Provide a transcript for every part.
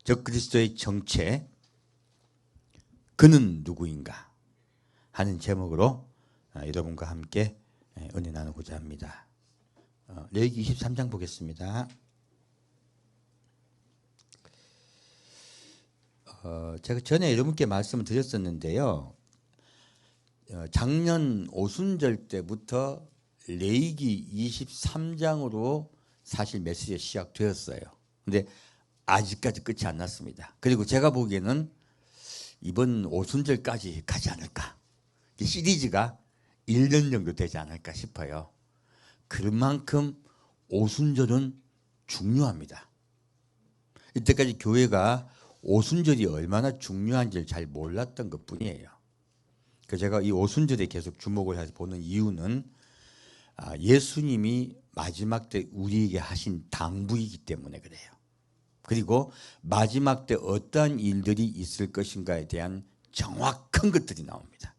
적그리스도의 정체, 그는 누구인가 하는 제목으로 여러분과 함께 은혜 나누고자 합니다. 레위기 23장 보겠습니다. 제가 전에 여러분께 말씀을 드렸었는데요. 작년 오순절 때부터 레위기 23장으로 사실 메시지가 시작되었어요. 근데 아직까지 끝이 안 났습니다. 그리고 제가 보기에는 이번 오순절까지 가지 않을까. 시리즈가 1년 정도 되지 않을까 싶어요. 그런 만큼 오순절은 중요합니다. 이때까지 교회가 오순절이 얼마나 중요한지를 잘 몰랐던 것뿐이에요. 그래서 제가 이 오순절에 계속 주목을 해서 보는 이유는 예수님이 마지막 때 우리에게 하신 당부이기 때문에 그래요. 그리고 마지막 때 어떠한 일들이 있을 것인가에 대한 정확한 것들이 나옵니다.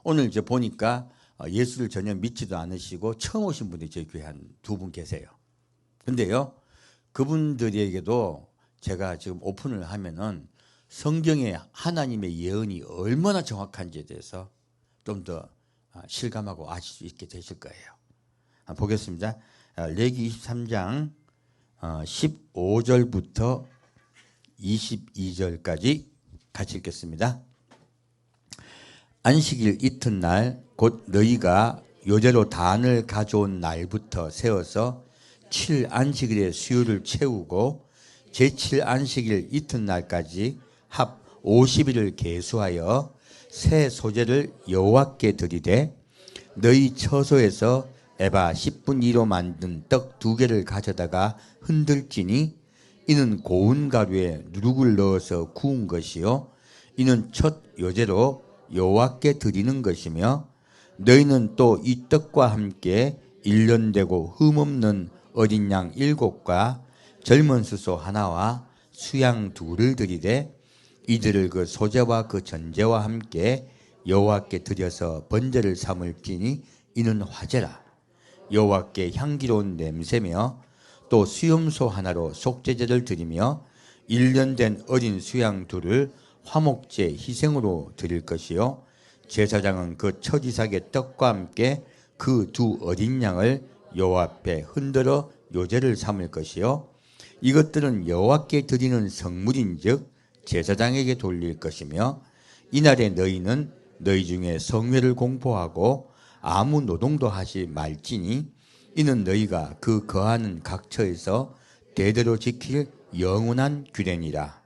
오늘 이제 보니까 예수를 전혀 믿지도 않으시고 처음 오신 분이 저희 교회 한 2분 계세요. 근데요, 그분들에게도 제가 지금 오픈을 하면은 성경에 하나님의 예언이 얼마나 정확한지에 대해서 좀 더 실감하고 아실 수 있게 되실 거예요. 보겠습니다. 레위기 23장 15절부터 22절까지 같이 읽겠습니다. 안식일 이튿날 곧 너희가 요제로 단을 가져온 날부터 세워서 7안식일의 수요를 채우고 제7안식일 이튿날까지 합 50일을 계수하여 새 소재를 여호와께 드리되 너희 처소에서 에바 10분 2로 만든 떡 2개를 가져다가 흔들지니 이는 고운 가루에 누룩을 넣어서 구운 것이요 이는 첫 요제로 여호와께 드리는 것이며 너희는 또 이 떡과 함께 1년 되고 흠없는 어린 양 7과 젊은 수소 하나와 수양 2를 드리되 이들을 그 소제와 그 전제와 함께 여호와께 드려서 번제를 삼을지니 이는 화제라. 여호와께 향기로운 냄새며 또 수염소 하나로 속죄제를 드리며 1년 된 어린 수양 2를 화목제 희생으로 드릴 것이요 제사장은 그 첫 이삭의 떡과 함께 그 2 어린 양을 여호와 앞에 흔들어 요제를 삼을 것이요 이것들은 여호와께 드리는 성물인즉 제사장에게 돌릴 것이며 이날에 너희는 너희 중에 성회를 공포하고 아무 노동도 하지 말지니 이는 너희가 그 거하는 각처에서 대대로 지킬 영원한 규례니라.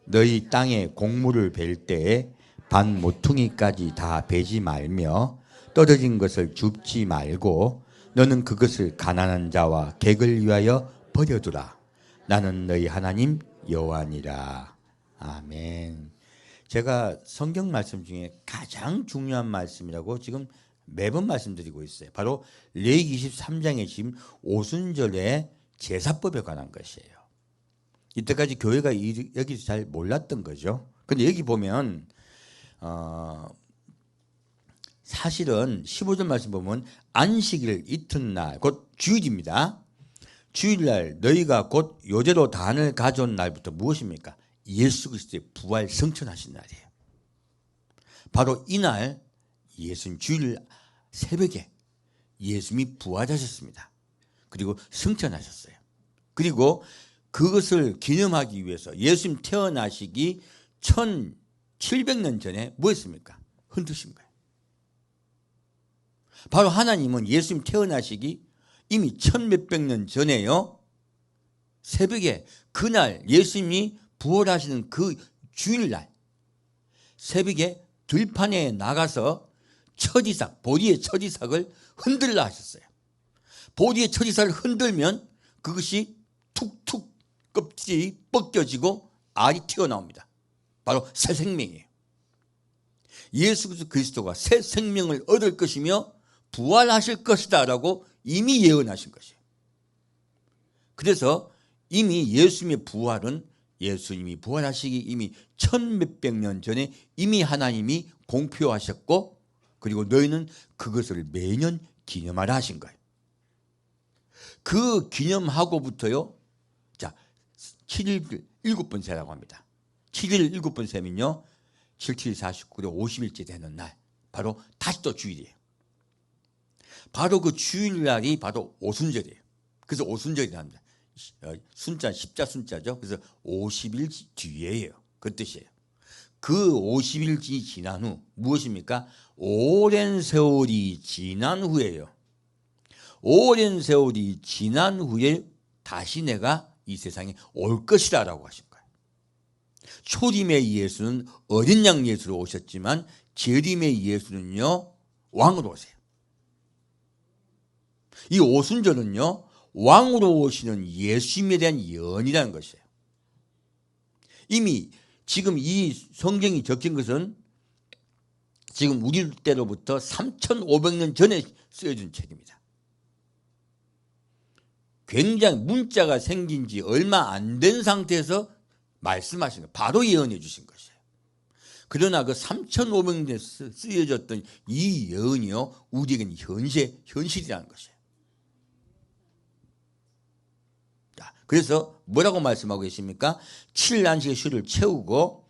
너희 땅에 곡물을 벨 때에 반 모퉁이까지 다 베지 말며 떨어진 것을 줍지 말고 너는 그것을 가난한 자와 객을 위하여 버려두라. 나는 너희 하나님 여호와니라. 아멘. 제가 성경 말씀 중에 가장 중요한 말씀이라고 지금 매번 말씀드리고 있어요. 바로 레위기 23장에 지금 오순절의 제사법에 관한 것이에요. 이때까지 교회가 여기서 잘 몰랐던 거죠. 근데 여기 보면 사실은 15절 말씀 보면 안식일 이튿날 곧 주일입니다. 주일날 너희가 곧 요제로 단을 가져온 날부터 무엇입니까? 예수 그리스도의 부활 성천하신 날이에요. 바로 이날 예수님 주일 새벽에 예수님이 부활하셨습니다. 그리고 성천하셨어요. 그리고 그것을 기념하기 위해서 예수님 태어나시기 1700년 전에 뭐 했습니까? 흔드신 거예요. 바로 하나님은 예수님 태어나시기 이미 1000몇백 년 전에요. 새벽에 그날 예수님이 부활하시는 그 주일날 새벽에 들판에 나가서 처지삭, 보리의 처지삭을 흔들라 하셨어요. 보리의 처지삭을 흔들면 그것이 툭툭 껍질이 벗겨지고 알이 튀어나옵니다. 바로 새 생명이에요. 예수 그리스도가 새 생명을 얻을 것이며 부활하실 것이다 라고 이미 예언하신 것이에요. 그래서 이미 예수님의 부활은 예수님이 부활하시기 이미 1000몇백 년 전에 이미 하나님이 공표하셨고 그리고 너희는 그것을 매년 기념하라 하신 거예요. 그 기념하고부터요. 자, 7일 7번 세라고 합니다. 7일 7번 세면요 7, 7, 49에 50일째 되는 날 바로 다시 또 주일이에요. 바로 그 주일날이 바로 오순절이에요. 그래서 오순절이라 합니다. 순자 십자 순자죠. 그래서 50일 뒤에예요. 그 뜻이에요. 그 50일이 지난 후 무엇입니까? 오랜 세월이 지난 후에요. 오랜 세월이 지난 후에 다시 내가 이 세상에 올 것이다 라고 하신 거예요. 초림의 예수는 어린 양 예수로 오셨지만 재림의 예수는요 왕으로 오세요. 이 오순절은요 왕으로 오시는 예수님에 대한 예언이라는 것이에요. 이미 지금 이 성경이 적힌 것은 지금 우리 때로부터 3,500년 전에 쓰여진 책입니다. 굉장히 문자가 생긴 지 얼마 안 된 상태에서 말씀하신 거예요. 바로 예언해 주신 것이에요. 그러나 그 3,500년에 쓰여졌던 이 예언이요 우리에게는 현실이라는 것이에요. 그래서 뭐라고 말씀하고 계십니까? 7안식의 휴를 채우고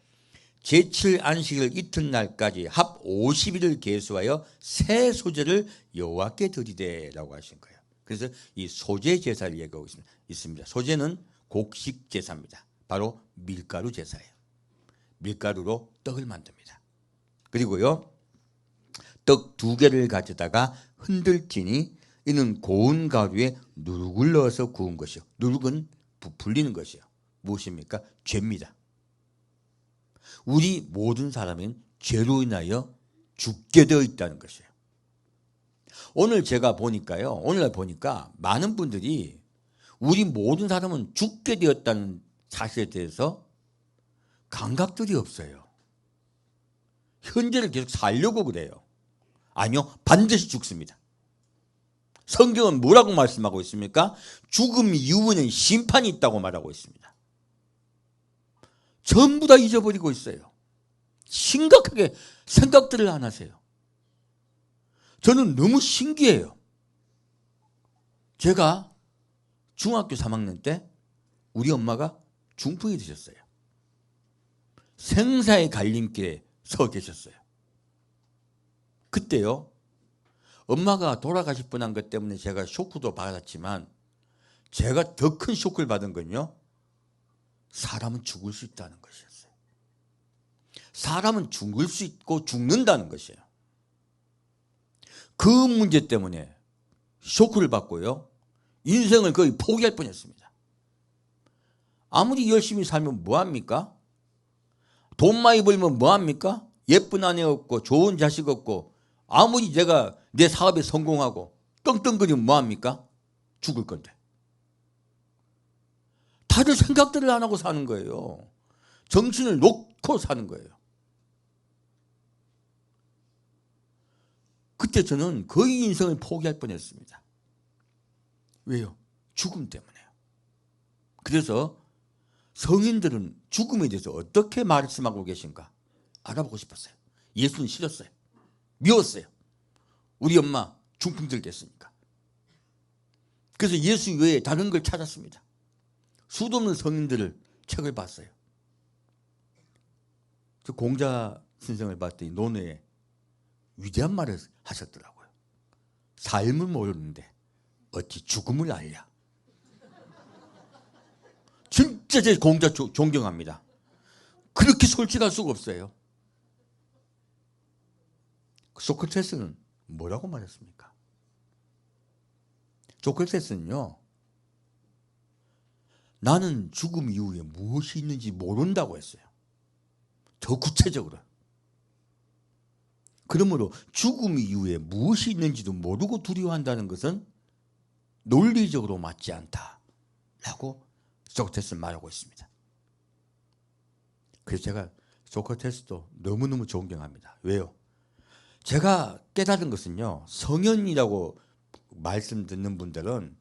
제7안식일 이튿날까지 합 50일을 계수하여 새 소제를 여호와께 드리되 라고 하신 거예요. 그래서 이 소제 제사를 얘기하고 있습니다. 소제는 곡식 제사입니다. 바로 밀가루 제사예요. 밀가루로 떡을 만듭니다. 그리고요 떡 2개를 가져다가 흔들지니 이는 고운 가루에 누룩을 넣어서 구운 것이요. 누룩은 불리는 것이요. 무엇입니까? 죄입니다. 우리 모든 사람은 죄로 인하여 죽게 되어 있다는 것이에요. 오늘 제가 보니까요. 오늘날 보니까 많은 분들이 우리 모든 사람은 죽게 되었다는 사실에 대해서 감각들이 없어요. 현재를 계속 살려고 그래요. 아니요. 반드시 죽습니다. 성경은 뭐라고 말씀하고 있습니까? 죽음 이후에는 심판이 있다고 말하고 있습니다. 전부 다 잊어버리고 있어요. 심각하게 생각들을 안 하세요. 저는 너무 신기해요. 제가 중학교 3학년 때 우리 엄마가 중풍이 되셨어요. 생사의 갈림길에 서 계셨어요. 그때요. 엄마가 돌아가실 뻔한 것 때문에 제가 쇼크도 받았지만 제가 더 큰 쇼크를 받은 건요. 사람은 죽을 수 있다는 것이었어요. 사람은 죽을 수 있고 죽는다는 것이에요. 그 문제 때문에 쇼크를 받고요. 인생을 거의 포기할 뻔했습니다. 아무리 열심히 살면 뭐합니까? 돈 많이 벌면 뭐합니까? 예쁜 아내 없고 좋은 자식 없고 아무리 내가 내 사업에 성공하고 떵떵거리면 뭐합니까? 죽을 건데. 다들 생각들을 안 하고 사는 거예요. 정신을 놓고 사는 거예요. 그때 저는 거의 인생을 포기할 뻔했습니다. 왜요? 죽음 때문에요. 그래서 성인들은 죽음에 대해서 어떻게 말씀하고 계신가 알아보고 싶었어요. 예수는 싫었어요. 미웠어요. 우리 엄마 중풍 들겠으니까. 그래서 예수 외에 다른 걸 찾았습니다. 수도 없는 성인들을 책을 봤어요. 저 공자 선생을 봤더니 논어에 위대한 말을 하셨더라고요. 삶을 모르는데 어찌 죽음을 알랴. 진짜 제 공자 존경합니다. 그렇게 솔직할 수가 없어요. 소크라테스는 뭐라고 말했습니까? 소크라테스는요. 나는 죽음 이후에 무엇이 있는지 모른다고 했어요. 더 구체적으로. 그러므로 죽음 이후에 무엇이 있는지도 모르고 두려워한다는 것은 논리적으로 맞지 않다라고 소크라테스는 말하고 있습니다. 그래서 제가 소크라테스도 너무너무 존경합니다. 왜요? 제가 깨달은 것은요. 성현이라고 말씀 듣는 분들은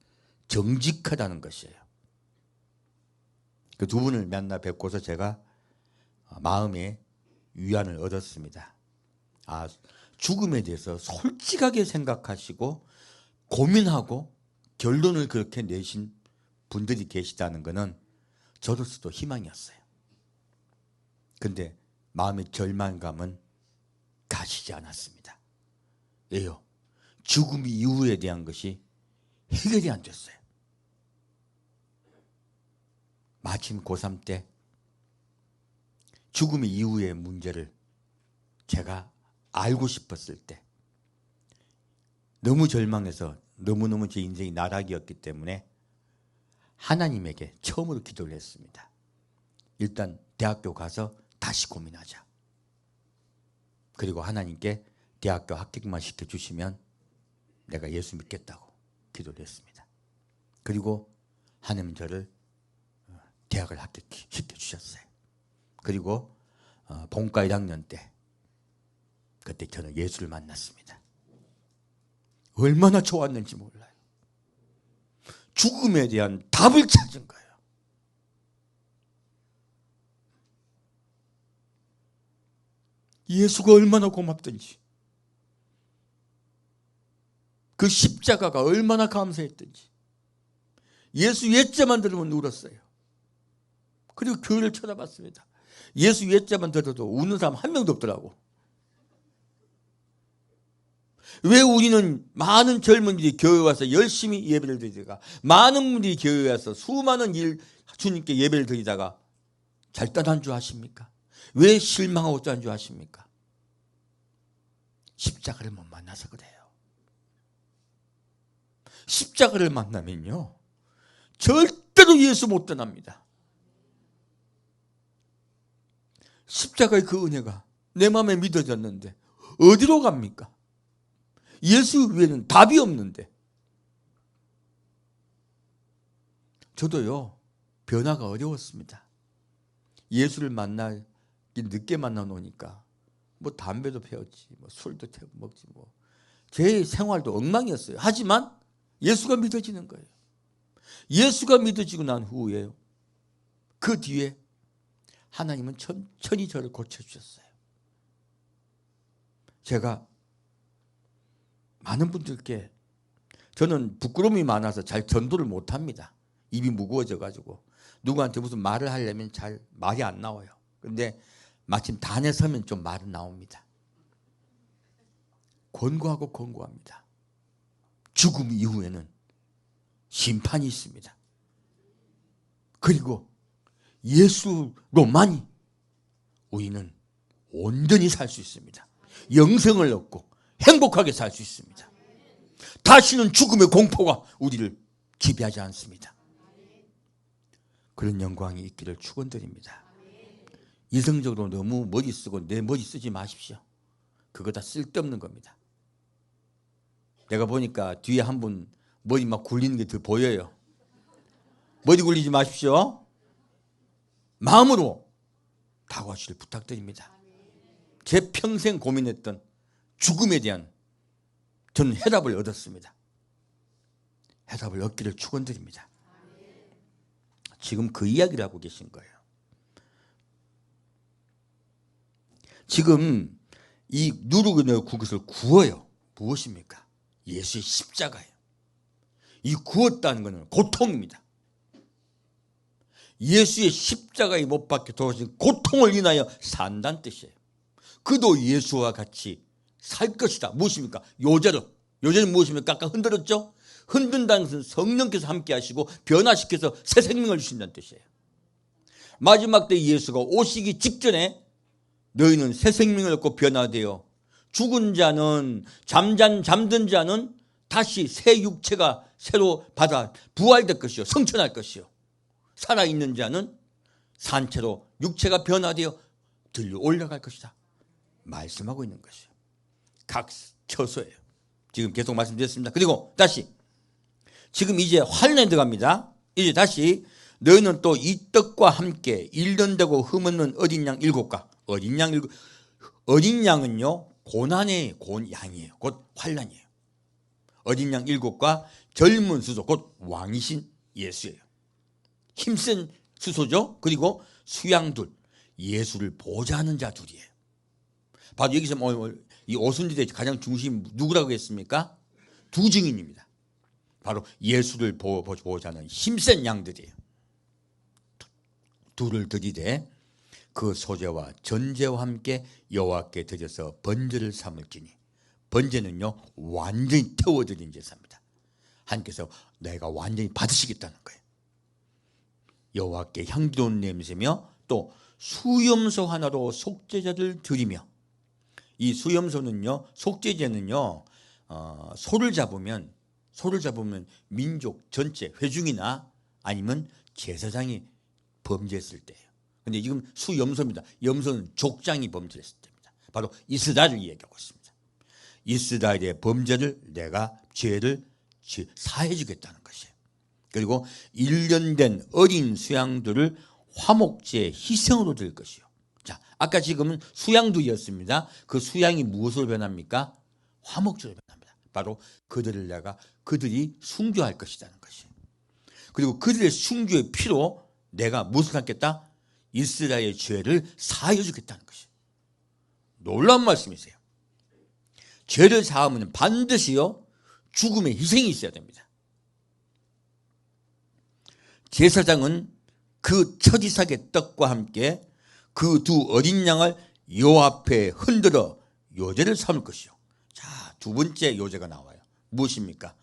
정직하다는 것이에요. 그 두 분을 만나 뵙고서 제가 마음에 위안을 얻었습니다. 아, 죽음에 대해서 솔직하게 생각하시고 고민하고 결론을 그렇게 내신 분들이 계시다는 것은 저로서도 희망이었어요. 근데 마음의 절망감은 가시지 않았습니다. 왜요? 죽음 이후에 대한 것이 해결이 안 됐어요. 마침 고3 때 죽음 이후의 문제를 제가 알고 싶었을 때 너무 절망해서 너무너무 제 인생이 나락이었기 때문에 하나님에게 처음으로 기도를 했습니다. 일단 대학교 가서 다시 고민하자. 그리고 하나님께 대학교 합격만 시켜주시면 내가 예수 믿겠다고 기도를 했습니다. 그리고 하나님 저를 대학을 합격시켜주셨어요. 그리고 본과 1학년 때 그때 저는 예수를 만났습니다. 얼마나 좋았는지 몰라요. 죽음에 대한 답을 찾은 거예요. 예수가 얼마나 고맙던지, 그 십자가가 얼마나 감사했던지. 예수 예자만 들으면 울었어요. 그리고 교회를 쳐다봤습니다. 예수 예자만 들어도 우는 사람 한 명도 없더라고. 왜 우리는 많은 젊은이들이 교회에 와서 열심히 예배를 드리다가, 많은 분들이 교회에 와서 수많은 주님께 예배를 드리다가 잘 떠난 줄 아십니까? 왜 실망하고 떠난 줄 아십니까? 십자가를 못 만나서 그래요. 십자가를 만나면요 절대로 예수 못 떠납니다. 십자가의 그 은혜가 내 마음에 믿어졌는데 어디로 갑니까? 예수 외에는 답이 없는데. 저도요 변화가 어려웠습니다. 예수를 만나기 늦게 만나 놓으니까 뭐 담배도 피웠지, 뭐 술도 먹지, 뭐 제 생활도 엉망이었어요. 하지만 예수가 믿어지는 거예요. 예수가 믿어지고 난 후에요, 그 뒤에 하나님은 천천히 저를 고쳐주셨어요. 제가 많은 분들께, 저는 부끄러움이 많아서 잘 전도를 못합니다. 입이 무거워져 가지고 누구한테 무슨 말을 하려면 잘 말이 안 나와요. 그런데 마침 단에 서면 좀 말은 나옵니다. 권고합니다. 죽음 이후에는 심판이 있습니다. 그리고 예수로만이 우리는 온전히 살 수 있습니다. 영생을 얻고 행복하게 살 수 있습니다. 다시는 죽음의 공포가 우리를 지배하지 않습니다. 그런 영광이 있기를 축원드립니다. 이성적으로 너무 머리 쓰고 내 머리 쓰지 마십시오. 그거 다 쓸데없는 겁니다. 내가 보니까 뒤에 한 분 머리 막 굴리는 게 더 보여요. 머리 굴리지 마십시오. 마음으로 다가오시길 부탁드립니다. 제 평생 고민했던 죽음에 대한 저는 해답을 얻었습니다. 해답을 얻기를 축원드립니다. 지금 그 이야기를 하고 계신 거예요. 지금 이 누르고 그것을 구워요. 무엇입니까? 예수의 십자가예요. 이 구웠다는 것은 고통입니다. 예수의 십자가에 못 박혀 돌아가신 고통을 인하여 산다는 뜻이에요. 그도 예수와 같이 살 것이다. 무엇입니까? 요제는 무엇입니까? 아까 흔들었죠? 흔든다는 것은 성령께서 함께 하시고 변화시켜서 새 생명을 주신다는 뜻이에요. 마지막 때 예수가 오시기 직전에 너희는 새 생명을 얻고 변화되어 죽은 자는 잠든 자는 다시 새 육체가 새로 받아 부활될 것이요 성천할 것이요 살아있는 자는 산채로 육체가 변화되어 들려 올라갈 것이다 말씀하고 있는 것이요. 각 처소예요. 지금 계속 말씀드렸습니다. 그리고 다시 지금 이제 환란에 들어갑니다. 이제 다시 너희는 또 이 떡과 함께 1년 되고 흠없는 어린 양 7과 어린 양은요 고난의 양이에요. 곧 환란이에요. 어린 양 7과 젊은 수소 곧 왕이신 예수예요. 힘센 수소죠. 그리고 수양 둘 예수를 보좌하는 자 둘이에요. 바로 여기서 이 오순절의 가장 중심 누구라고 했습니까? 두 증인입니다. 바로 예수를 보좌하는 힘센 양들이에요. 둘을 드리되 그 소제와 전제와 함께 여호와께 드려서 번제를 삼을지니 번제는요 완전히 태워드린 제사입니다. 하나님께서 내가 완전히 받으시겠다는 거예요. 여호와께 향기로운 냄새며 또 수염소 하나로 속죄제를 드리며 이 수염소는요 속죄제는요 소를 잡으면 민족 전체 회중이나 아니면 제사장이 범죄했을 때예요. 근데 지금 수염소입니다. 염소는 족장이 범죄했을 때입니다. 바로 이스라엘을 이야기하고 있습니다. 이스라엘의 범죄를 내가 죄를 사해 주겠다는 것이에요. 그리고 1년 된 어린 수양들을 화목제 희생으로 드릴 것이요. 자, 아까 지금은 수양들이었습니다. 그 수양이 무엇으로 변합니까? 화목제로 변합니다. 바로 그들이 순교할 것이라는 것이에요. 그리고 그들의 순교의 피로 내가 무엇을 하겠다? 이스라엘의 죄를 사하여 주겠다는 것이에요. 놀라운 말씀이세요. 죄를 사하면 반드시요 죽음의 희생이 있어야 됩니다. 제사장은 그 첫 이삭의 떡과 함께 그 두 어린 양을 여호와 앞에 흔들어 요제를 삼을 것이요. 자, 두 번째 요제가 나와요. 무엇입니까?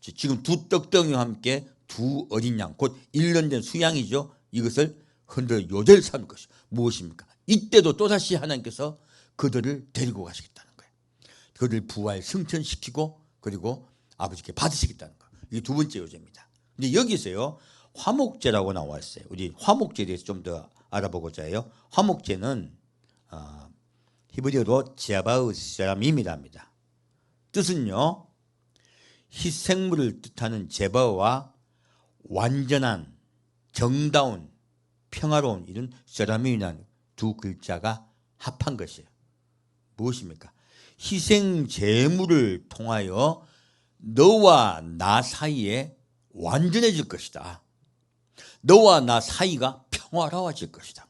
지금 두 떡덩이와 함께 두 어린 양, 곧 1년 된 수양이죠. 이것을 흔들어 요제를 삼을 것이요. 무엇입니까? 이때도 또다시 하나님께서 그들을 데리고 가시겠다는 거예요. 그들을 부활 승천시키고 그리고 아버지께 받으시겠다는 거예요. 이게 두 번째 요제입니다. 근데 여기서요 화목제라고 나와 있어요. 우리 화목제에 대해서 좀 더 알아보고자 해요. 화목제는 히브리어로 제바의 세라밈이랍니다. 뜻은요 희생물을 뜻하는 제바와 완전한 정다운 평화로운 이런 세라밈이라는 두 글자가 합한 것이에요. 무엇입니까? 희생 제물을 통하여 너와 나 사이에 완전해질 것이다. 너와 나 사이가 평화로워질 것이다.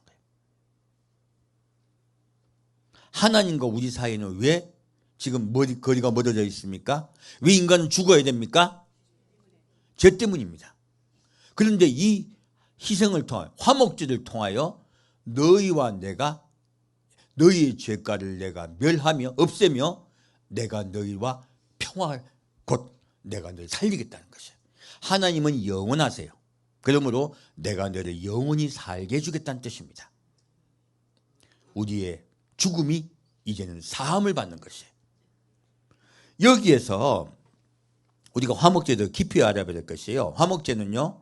하나님과 우리 사이는 왜 지금 거리가 멀어져 있습니까? 왜 인간은 죽어야 됩니까? 죄 때문입니다. 그런데 이 희생을 통하여 화목제를 통하여 너희와 내가 너희의 죄가를 내가 멸하며 없애며 내가 너희와 평화 곧 내가 너희를 살리겠다는 것이에요. 하나님은 영원하세요. 그러므로 내가 너를 영원히 살게 해주겠다는 뜻입니다. 우리의 죽음이 이제는 사함을 받는 것이에요. 여기에서 우리가 화목제도 깊이 알아봐야 될 것이에요. 화목제는요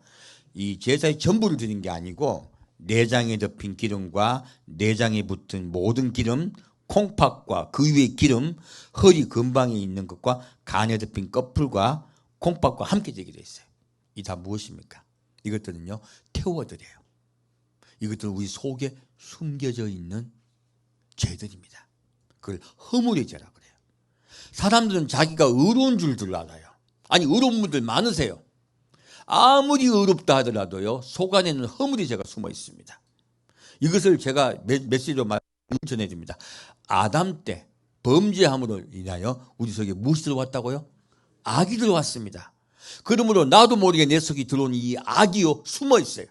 이 제사의 전부를 드린 게 아니고 내장에 덮인 기름과 내장에 붙은 모든 기름, 콩팥과 그 위의 기름, 허리 근방에 있는 것과 간에 덮인 껍풀과 콩팥과 함께 되게 되어 있어요. 이 다 무엇입니까? 이것들은요 태워드려요. 이것들은 우리 속에 숨겨져 있는 죄들입니다. 그걸 허물의 죄라고 그래요. 사람들은 자기가 의로운 줄들 알아요. 아니 의로운 분들 많으세요. 아무리 의롭다 하더라도요 속 안에는 허물의 죄가 숨어 있습니다. 이것을 제가 메시지로 전해드립니다. 아담 때 범죄함으로 인하여 우리 속에 무엇이 들어왔다고요? 악이 들어왔습니다. 그러므로 나도 모르게 내 속에 들어온 이 악이요 숨어 있어요.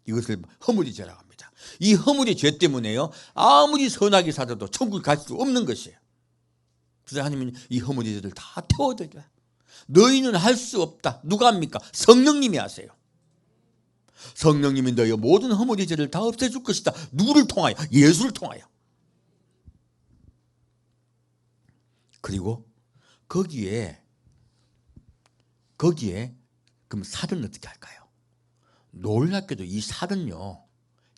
이것을 허물의 죄라고 합니다. 이 허물의 죄 때문에요 아무리 선하게 살아도 천국을 갈 수 없는 것이에요. 그래서 하나님은 이 허물의 죄를 다 태워드려요. 너희는 할 수 없다. 누가 합니까? 성령님이 하세요. 성령님이 너희 모든 허물의 죄를 다 없애줄 것이다. 누구를 통하여? 예수를 통하여. 그리고 거기에 그럼 살은 어떻게 할까요? 놀랍게도 이 살은요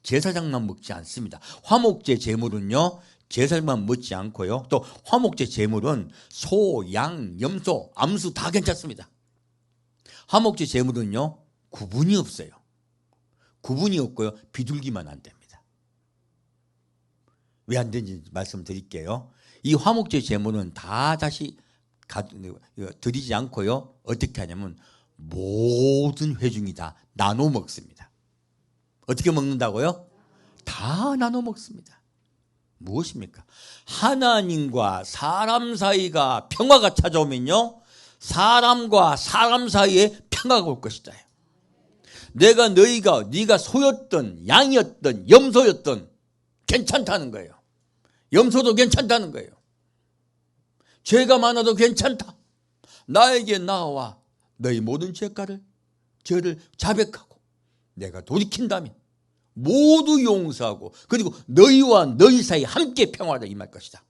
제사장만 먹지 않습니다. 화목제 제물은요 제사장만 먹지 않고요 또 화목제 제물은 소, 양, 염소, 암수 다 괜찮습니다. 화목제 제물은요 구분이 없어요. 구분이 없고요 비둘기만 안 됩니다. 왜 안 되는지 말씀드릴게요. 이 화목제 제물은 다 다시 드리지 않고요 어떻게 하냐면 모든 회중이 다 나눠 먹습니다. 어떻게 먹는다고요? 다 나눠 먹습니다. 무엇입니까? 하나님과 사람 사이가 평화가 찾아오면요 사람과 사람 사이에 평화가 올 것이다. 내가 네가 소였던 양이었던 염소였던 괜찮다는 거예요. 염소도 괜찮다는 거예요. 죄가 많아도 괜찮다. 나에게 나와 너희 모든 죄를 자백하고 내가 돌이킨다면 모두 용서하고 그리고 너희와 너희 사이 함께 평화를 임할 것이다.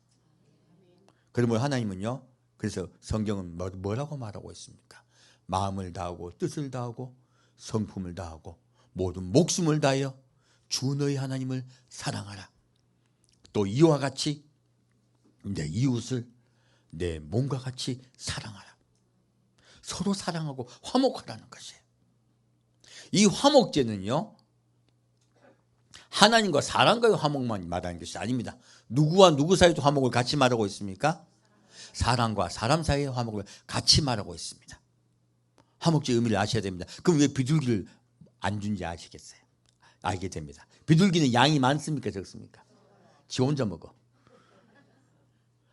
그러면 하나님은요, 그래서 성경은 뭐라고 말하고 있습니까? 마음을 다하고 뜻을 다하고 성품을 다하고 모든 목숨을 다하여 주 너희 하나님을 사랑하라. 또 이와 같이 내 이웃을 내 몸과 같이 사랑하라. 서로 사랑하고 화목하라는 것이에요. 이 화목제는요, 하나님과 사람과의 화목만 말하는 것이 아닙니다. 누구와 누구 사이도 화목을 같이 말하고 있습니까? 사람과 사람 사이의 화목을 같이 말하고 있습니다. 화목제의 의미를 아셔야 됩니다. 그럼 왜 비둘기를 안 준지 아시겠어요? 알게 됩니다. 비둘기는 양이 많습니까? 적습니까? 지 혼자 먹어.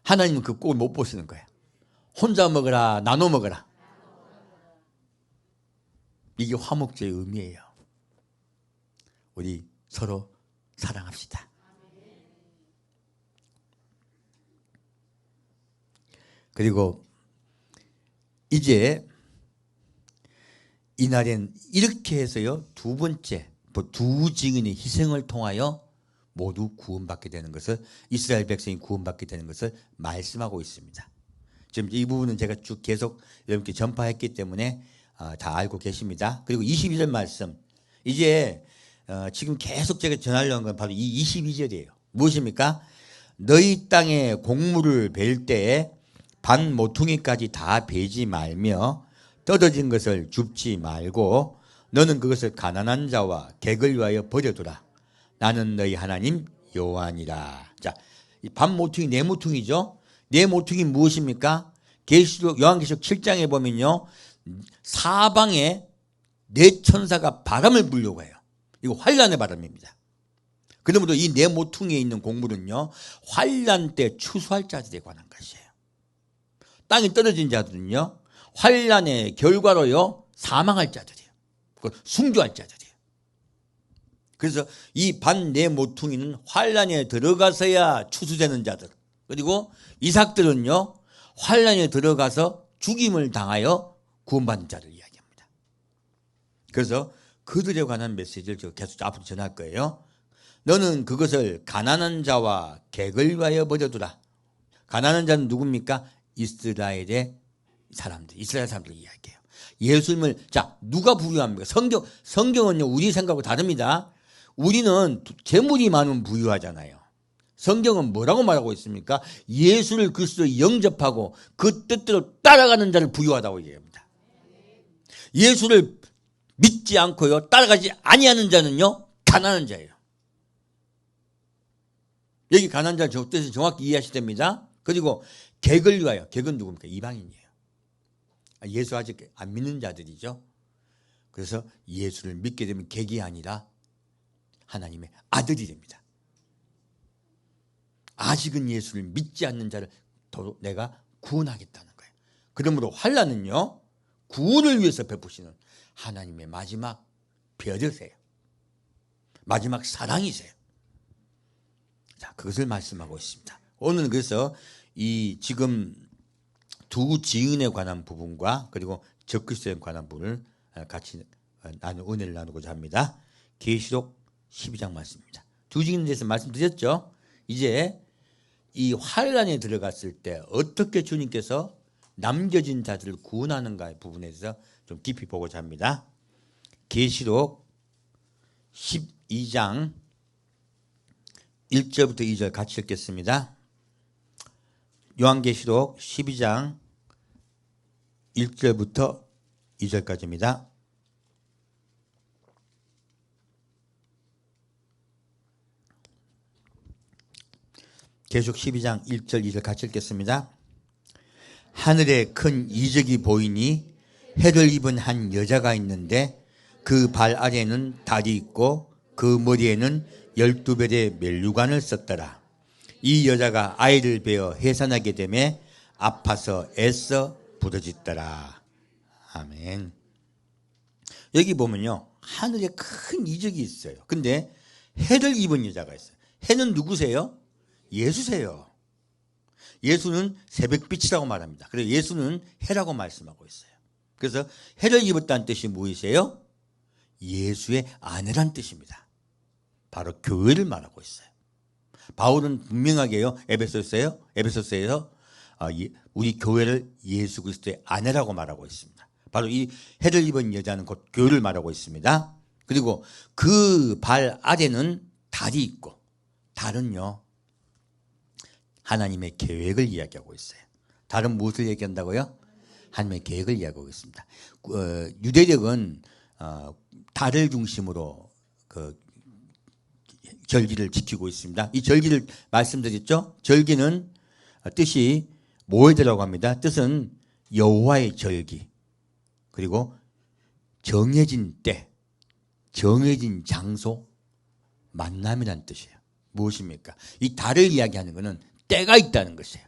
하나님은 그 꼴 못 보시는 거예요. 혼자 먹어라, 나눠 먹어라. 이게 화목제의 의미예요. 우리 서로 사랑합시다. 그리고 이제 이날엔 이렇게 해서요, 두 번째 두 증인의 희생을 통하여 모두 구원받게 되는 것을, 이스라엘 백성이 구원받게 되는 것을 말씀하고 있습니다. 지금 이 부분은 제가 쭉 계속 여러분께 전파했기 때문에 다 알고 계십니다. 그리고 22절 말씀, 이제 지금 계속 제가 전하려는 건 바로 이 22절이에요. 무엇입니까? 너희 땅에 곡물을 벨 때에 반 모퉁이까지 다 베지 말며 떨어진 것을 줍지 말고 너는 그것을 가난한 자와 객을 위하여 버려두라. 나는 너희 하나님 여호와니라. 자, 이 반 모퉁이 네 모퉁이죠. 네 모퉁이 무엇입니까? 요한계시록 7장에 보면요, 사방에 네 천사가 바람을 불려고 해요. 이거 환란의 바람입니다. 그러므로 이 네 모퉁이에 있는 곡물은요, 환란 때 추수할 자들에 관한 것이에요. 땅에 떨어진 자들은요, 환란의 결과로요 사망할 자들이에요. 순교할 자들이에요. 그래서 이 반 네 모퉁이는 환란에 들어가서야 추수되는 자들, 그리고 이삭들은요 환란에 들어가서 죽임을 당하여 구원받는 자를 이야기합니다. 그래서 그들에 관한 메시지를 제가 계속 앞으로 전할 거예요. 너는 그것을 가난한 자와 객을 위하여 버려두라. 가난한 자는 누굽니까? 이스라엘 사람들 이야기해요. 예수님을, 자, 누가 부유합니까? 성경은요, 우리 생각하고 다릅니다. 우리는 재물이 많으면 부유하잖아요. 성경은 뭐라고 말하고 있습니까? 예수를 그리스도에 영접하고 그 뜻대로 따라가는 자를 부유하다고 얘기합니다. 예수를 믿지 않고요, 따라가지 아니하는 자는요, 가난한 자예요. 여기 가난한 자 뜻을 정확히 이해하셔야 됩니다. 그리고 객을 위하여, 객은 누굽니까? 이방인이에요. 예수 아직 안 믿는 자들이죠. 그래서 예수를 믿게 되면 객이 아니라 하나님의 아들이 됩니다. 아직은 예수를 믿지 않는 자를 더욱 내가 구원하겠다는 거예요. 그러므로 환란은요, 구원을 위해서 베푸시는 하나님의 마지막 벼르세요. 마지막 사랑이세요. 자, 그것을 말씀하고 있습니다. 오늘은 그래서 이 지금 두 증인에 관한 부분과 그리고 적그리스도에 관한 부분을 같이 은혜를 나누고자 합니다. 계시록 12장 말씀입니다. 두 증인에 대해서 말씀드렸죠. 이제 이 환란에 들어갔을 때 어떻게 주님께서 남겨진 자들을 구원하는가 부분에 대해서 좀 깊이 보고자 합니다. 계시록 12장 1절부터 2절 같이 읽겠습니다. 요한계시록 12장 1절부터 2절까지입니다. 계시록 12장 1절 2절 같이 읽겠습니다. 하늘에 큰 이적이 보이니 해를 입은 한 여자가 있는데 그 발 아래에는 달이 있고 그 머리에는 12별의 면류관을 썼더라. 이 여자가 아이를 베어 해산하게 되매 아파서 애써 부르짖더라. 아멘. 여기 보면요, 하늘에 큰 이적이 있어요. 근데 해를 입은 여자가 있어요. 해는 누구세요? 예수세요. 예수는 새벽빛이라고 말합니다. 그래서 예수는 해라고 말씀하고 있어요. 그래서 해를 입었다는 뜻이 무엇이에요? 예수의 아내란 뜻입니다. 바로 교회를 말하고 있어요. 바울은 분명하게요, 에베소서에서 우리 교회를 예수 그리스도의 아내라고 말하고 있습니다. 바로 이 해를 입은 여자는 곧 교회를 말하고 있습니다. 그리고 그 발 아래는 달이 있고, 달은요 하나님의 계획을 이야기하고 있어요. 달은 무엇을 얘기한다고요? 하나님의 계획을 이야기하고 있습니다. 유대력은 달을 중심으로 그 절기를 지키고 있습니다. 이 절기를 말씀드렸죠? 절기는 뜻이 뭐에더라고 합니다. 뜻은 여호와의 절기, 그리고 정해진 때, 정해진 장소, 만남이라는 뜻이에요. 무엇입니까? 이 달을 이야기하는 것은 때가 있다는 것이에요.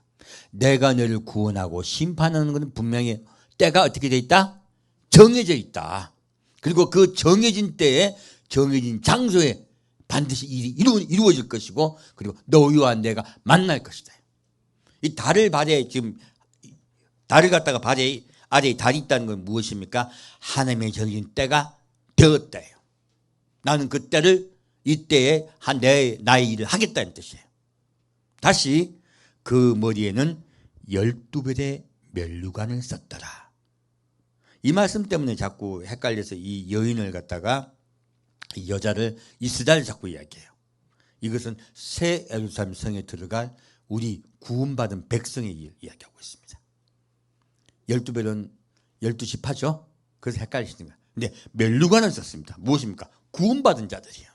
내가 너를 구원하고 심판하는 것은 분명히 때가 어떻게 돼 있다? 정해져 있다. 그리고 그 정해진 때에 정해진 장소에 반드시 일이 이루어질 것이고, 그리고 너희와 내가 만날 것이다. 이 달을 발에 지금 달을 갖다가 발에 아래에 달이 있다는 건 무엇입니까? 하나님의 정해진 때가 되었다예요. 나는 그 때를 이때에 나의 일을 하겠다는 뜻이에요. 다시 그 머리에는 12별의 면류관을 썼더라. 이 말씀 때문에 자꾸 헷갈려서 이 여인을 갖다가 이 여자를 이스라엘 자꾸 이야기해요. 이것은 새 예루살렘 성에 들어갈 우리 구원받은 백성의 일 이야기하고 있습니다. 12별은 12지파죠. 그래서 헷갈리시는 거예요. 근데 면류관을 썼습니다. 무엇입니까? 구원받은 자들이에요.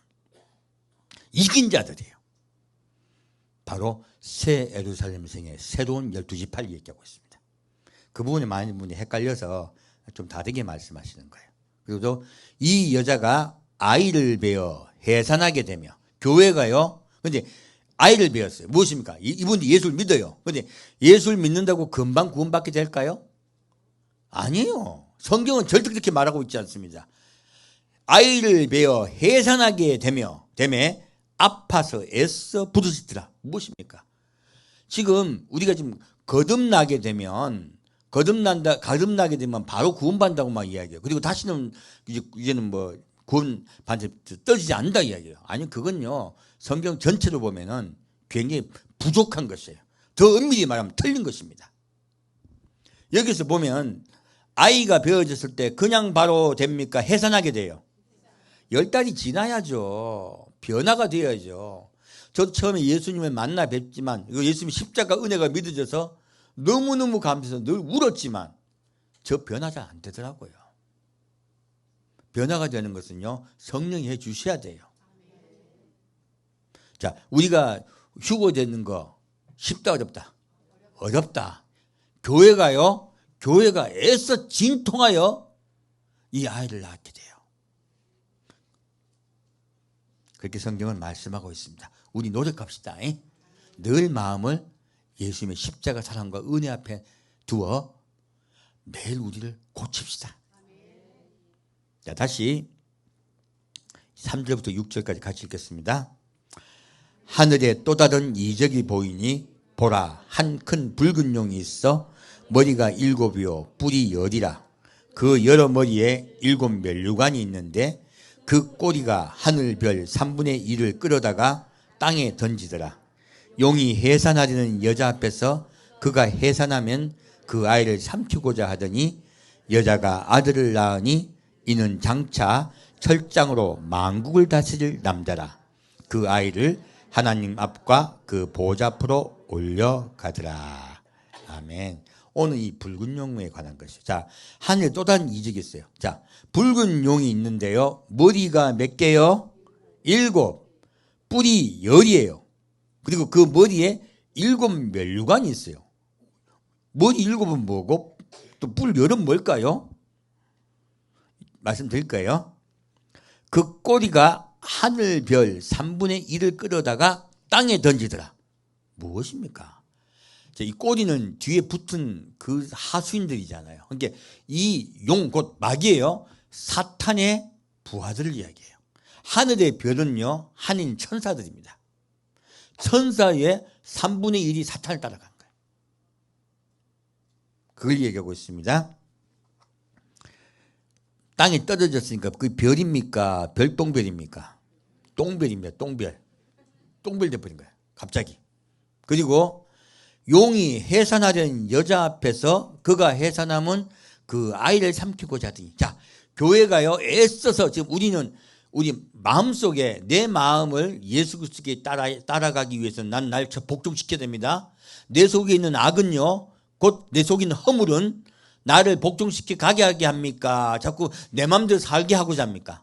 이긴 자들이에요. 바로 새 예루살렘 성의 새로운 12지파를 얘기하고 있습니다. 그 부분에 많은 분이 헷갈려서 좀 다르게 말씀하시는 거예요. 그리고 이 여자가 아이를 베어 해산하게 되며, 교회가요, 근데 아이를 베었어요. 무엇입니까? 이분이 예수를 믿어요. 근데 예수를 믿는다고 금방 구원받게 될까요? 아니에요. 성경은 절대 그렇게 말하고 있지 않습니다. 아이를 베어 해산하게 되매 아파서 애써 부르짖더라. 무엇입니까? 지금 우리가 지금 거듭나게 되면 바로 구원받는다고 막 이야기해요. 그리고 다시는 이제는 뭐 구원 반지 떨어지지 않는다 이야기해요. 아니, 그건요, 성경 전체로 보면은 굉장히 부족한 것이에요. 더 엄밀히 말하면 틀린 것입니다. 여기서 보면 아이가 베어졌을 때 그냥 바로 됩니까? 해산하게 돼요. 10달이 지나야죠. 변화가 되어야죠. 저도 처음에 예수님을 만나 뵙지만, 예수님 십자가 은혜가 믿어져서 너무너무 감사해서 늘 울었지만 저 변화 잘 안 되더라고요. 변화가 되는 것은요, 성령이 해 주셔야 돼요. 자, 우리가 휴고 되는 거 쉽다 어렵다? 어렵다. 교회가 애써 진통하여 이 아이를 낳게 돼요. 그렇게 성경은 말씀하고 있습니다. 우리 노력합시다. 늘 마음을 예수님의 십자가 사랑과 은혜 앞에 두어 매일 우리를 고칩시다. 자, 다시 3절부터 6절까지 같이 읽겠습니다. 하늘에 또 다른 이적이 보이니 보라, 한 큰 붉은 용이 있어 머리가 7이요 뿔이 10이라. 그 여러 머리에 7 면류관이 있는데 그 꼬리가 하늘별 3분의 1을 끌어다가 땅에 던지더라. 용이 해산하려는 여자 앞에서 그가 해산하면 그 아이를 삼키고자 하더니 여자가 아들을 낳으니 이는 장차 철장으로 만국을 다스릴 남자라. 그 아이를 하나님 앞과 그 보좌 앞으로 올려가더라. 아멘. 오늘 이 붉은 용에 관한 것이죠. 자, 하늘에 또 다른 이적이 있어요. 자, 붉은 용이 있는데요, 머리가 몇 개요? 7, 뿔이 10이에요. 그리고 그 머리에 7 면류관이 있어요. 머리 7은 뭐고 또 뿔 10은 뭘까요? 말씀드릴까요? 그 꼬리가 하늘별 3분의 1을 끌어다가 땅에 던지더라. 무엇입니까? 이 꼬리는 뒤에 붙은 그 하수인들이잖아요. 그러니까 이 용, 곧 마귀예요. 사탄의 부하들을 이야기해요. 하늘의 별은요, 하나님 천사들입니다. 천사의 3분의 1이 사탄을 따라간 거예요. 그걸 얘기하고 있습니다. 땅이 떨어졌으니까 그 별입니까? 별똥별입니까? 똥별입니다. 똥별. 똥별 돼버린 거예요. 갑자기. 그리고 용이 해산하려는 여자 앞에서 그가 해산하면 그 아이를 삼키고자 하더니, 자, 교회가요 애써서 지금 우리 마음속에 내 마음을 예수 그리스도께 따라가기 위해서는 난 날 복종시켜야 됩니다. 내 속에 있는 악은요, 곧 내 속에 있는 허물은 나를 복종시켜 가게 하게 합니까? 자꾸 내 마음대로 살게 하고자 합니까?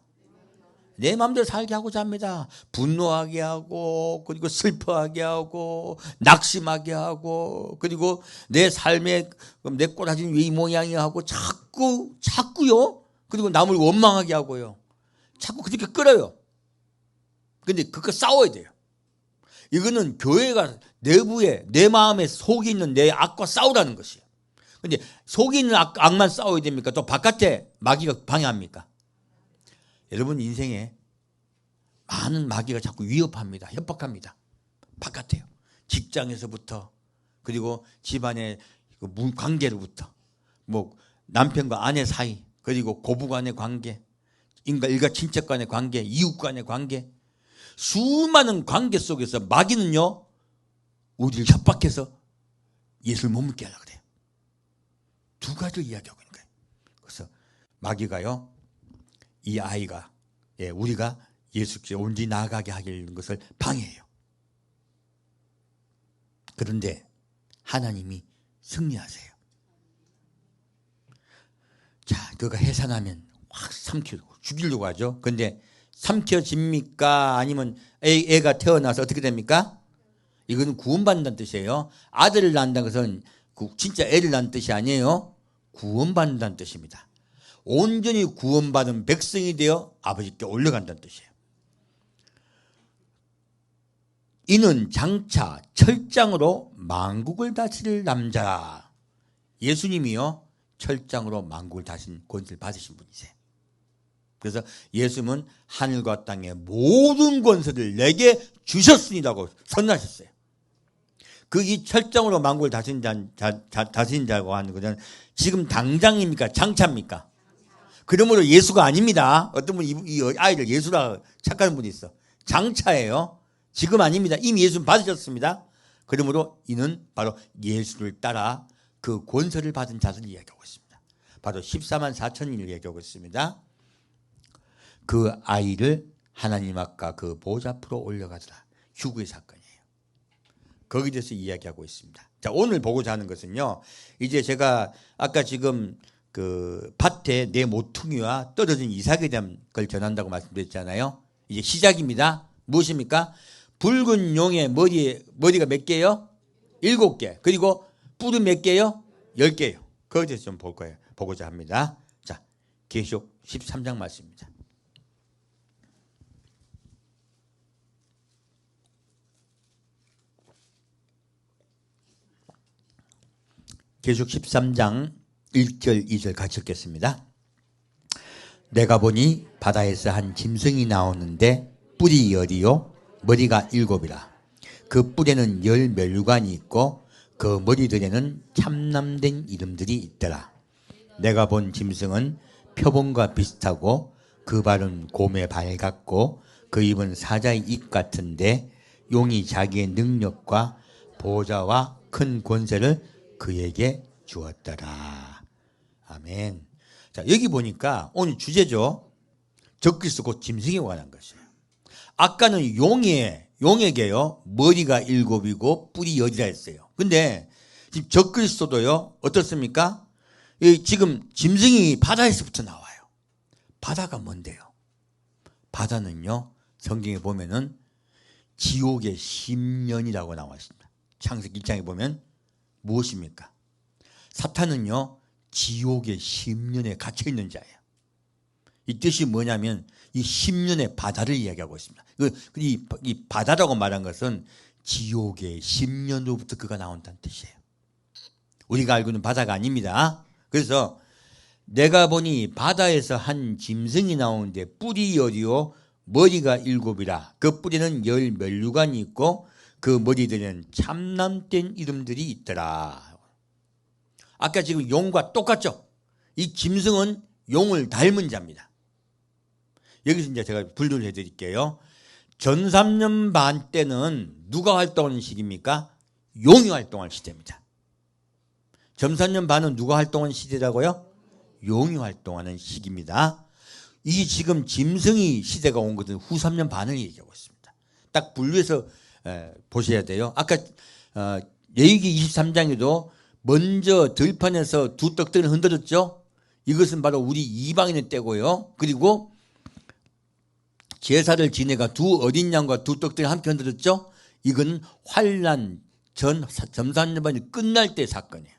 내 마음대로 살게 하고자 합니다. 분노하게 하고, 그리고 슬퍼하게 하고, 낙심하게 하고, 그리고 내 삶에 내 꼬라진 왜 이 모양이 하고, 자꾸요, 그리고 남을 원망하게 하고요. 자꾸 그렇게 끌어요. 근데 그거 싸워야 돼요. 이거는 교회가 내부에, 내 마음에 속에 있는 내 악과 싸우라는 것이에요. 근데 속에 있는 악만 싸워야 됩니까? 또 바깥에 마귀가 방해합니까? 여러분 인생에 많은 마귀가 자꾸 위협합니다. 협박합니다. 바깥에요. 직장에서부터, 그리고 집안의 관계로부터, 뭐 남편과 아내 사이, 그리고 고부간의 관계, 일가 친척 간의 관계, 이웃 간의 관계, 수많은 관계 속에서 마귀는요, 우리를 협박해서 예수를 못 믿게 하려고 그래요. 두 가지를 이야기하고 있는 거예요. 그래서 마귀가요, 이 아이가, 우리가 예수께 온전히 나아가게 하는 것을 방해해요. 그런데 하나님이 승리하세요. 자, 그가 해산하면 확 삼키려고, 죽이려고 하죠. 그런데 삼켜집니까? 아니면 애가 태어나서 어떻게 됩니까? 이거는 구원받는다는 뜻이에요. 아들을 낳는다는 것은 진짜 애를 낳는 뜻이 아니에요. 구원받는다는 뜻입니다. 온전히 구원받은 백성이 되어 아버지께 올라간다는 뜻이에요. 이는 장차 철장으로 만국을 다스릴 남자. 예수님이요, 철장으로 만국을 다스린 권세를 받으신 분이세요. 그래서 예수님은 하늘과 땅의 모든 권세를 내게 주셨으니라고 선언하셨어요. 그 이 철장으로 만국을 다스린다고 하는 것은 지금 당장입니까? 장차입니까? 그러므로 예수가 아닙니다. 어떤 분이 이 아이를 예수라 착각하는 분이 있어. 장차예요. 지금 아닙니다. 이미 예수는 받으셨습니다. 그러므로 이는 바로 예수를 따라 그 권세를 받은 자들을 이야기하고 있습니다. 바로 14만 4천인을 얘기하고 있습니다. 그 아이를 하나님 앞과 그 보좌 앞으로 올려가더라. 휴구의 사건이에요. 거기에 대해서 이야기하고 있습니다. 자, 오늘 보고자 하는 것은요, 이제 제가 아까 지금 그 밭에 내 모퉁이와 떨어진 이삭에 대한 걸 전한다고 말씀드렸잖아요. 이제 시작입니다. 무엇입니까? 붉은 용의 머리가 몇 개요? 7개. 그리고 뿔은 몇 개요? 10개요. 거기에 대해서 좀 볼 거예요. 보고자 합니다. 자, 계시록 13장 말씀입니다. 계시록 13장 1절 2절 같이 읽겠습니다. 내가 보니 바다에서 한 짐승이 나오는데 뿔이 10이요 머리가 7이라. 그 뿔에는 10멸관이 있고 그 머리들에는 참남된 이름들이 있더라. 내가 본 짐승은 표범과 비슷하고 그 발은 곰의 발 같고 그 입은 사자의 입 같은데 용이 자기의 능력과 보좌와 큰 권세를 그에게 주었더라. 아멘. 자, 여기 보니까 오늘 주제죠. 적그리스도 곧 짐승에 관한 것이에요. 아까는 용에게요, 머리가 7이고 뿔이 10이라 했어요. 근데 지금 적그리스도도요, 어떻습니까? 지금 짐승이 바다에서부터 나와요. 바다가 뭔데요? 바다는요, 성경에 보면은 지옥의 심년이라고 나와 있습니다. 창세기 1장에 보면 무엇입니까? 사탄은요, 지옥의 심년에 갇혀있는 자예요. 이 뜻이 뭐냐면 이 심년의 바다를 이야기하고 있습니다. 이 바다라고 말한 것은 지옥의 심년으로부터 그가 나온다는 뜻이에요. 우리가 알고 있는 바다가 아닙니다. 그래서 내가 보니 바다에서 한 짐승이 나오는데 뿔이 열이요 머리가 7이라. 그 뿔에는 10면류관이 있고 그 머리들에는 참남된 이름들이 있더라. 아까 지금 용과 똑같죠? 이 짐승은 용을 닮은 자입니다. 여기서 이제 제가 분류를 해드릴게요. 전 3년 반 때는 누가 활동하는 시기입니까? 용이 활동할 시대입니다. 전 3년 반은 누가 활동하는 시대라고요? 용이 활동하는 시기입니다. 이 지금 짐승이 시대가 온 것은 후 3년 반을 얘기하고 있습니다. 딱 분류해서 보셔야 돼요. 아까 레위기 23장에도 먼저 들판에서 두 떡들을 흔들었죠. 이것은 바로 우리 이방인의 때고요. 그리고 제사를 지내가 두 어린 양과 두 떡들을 함께 흔들었죠. 이건 환란 전 3년 반이 끝날 때 사건이에요.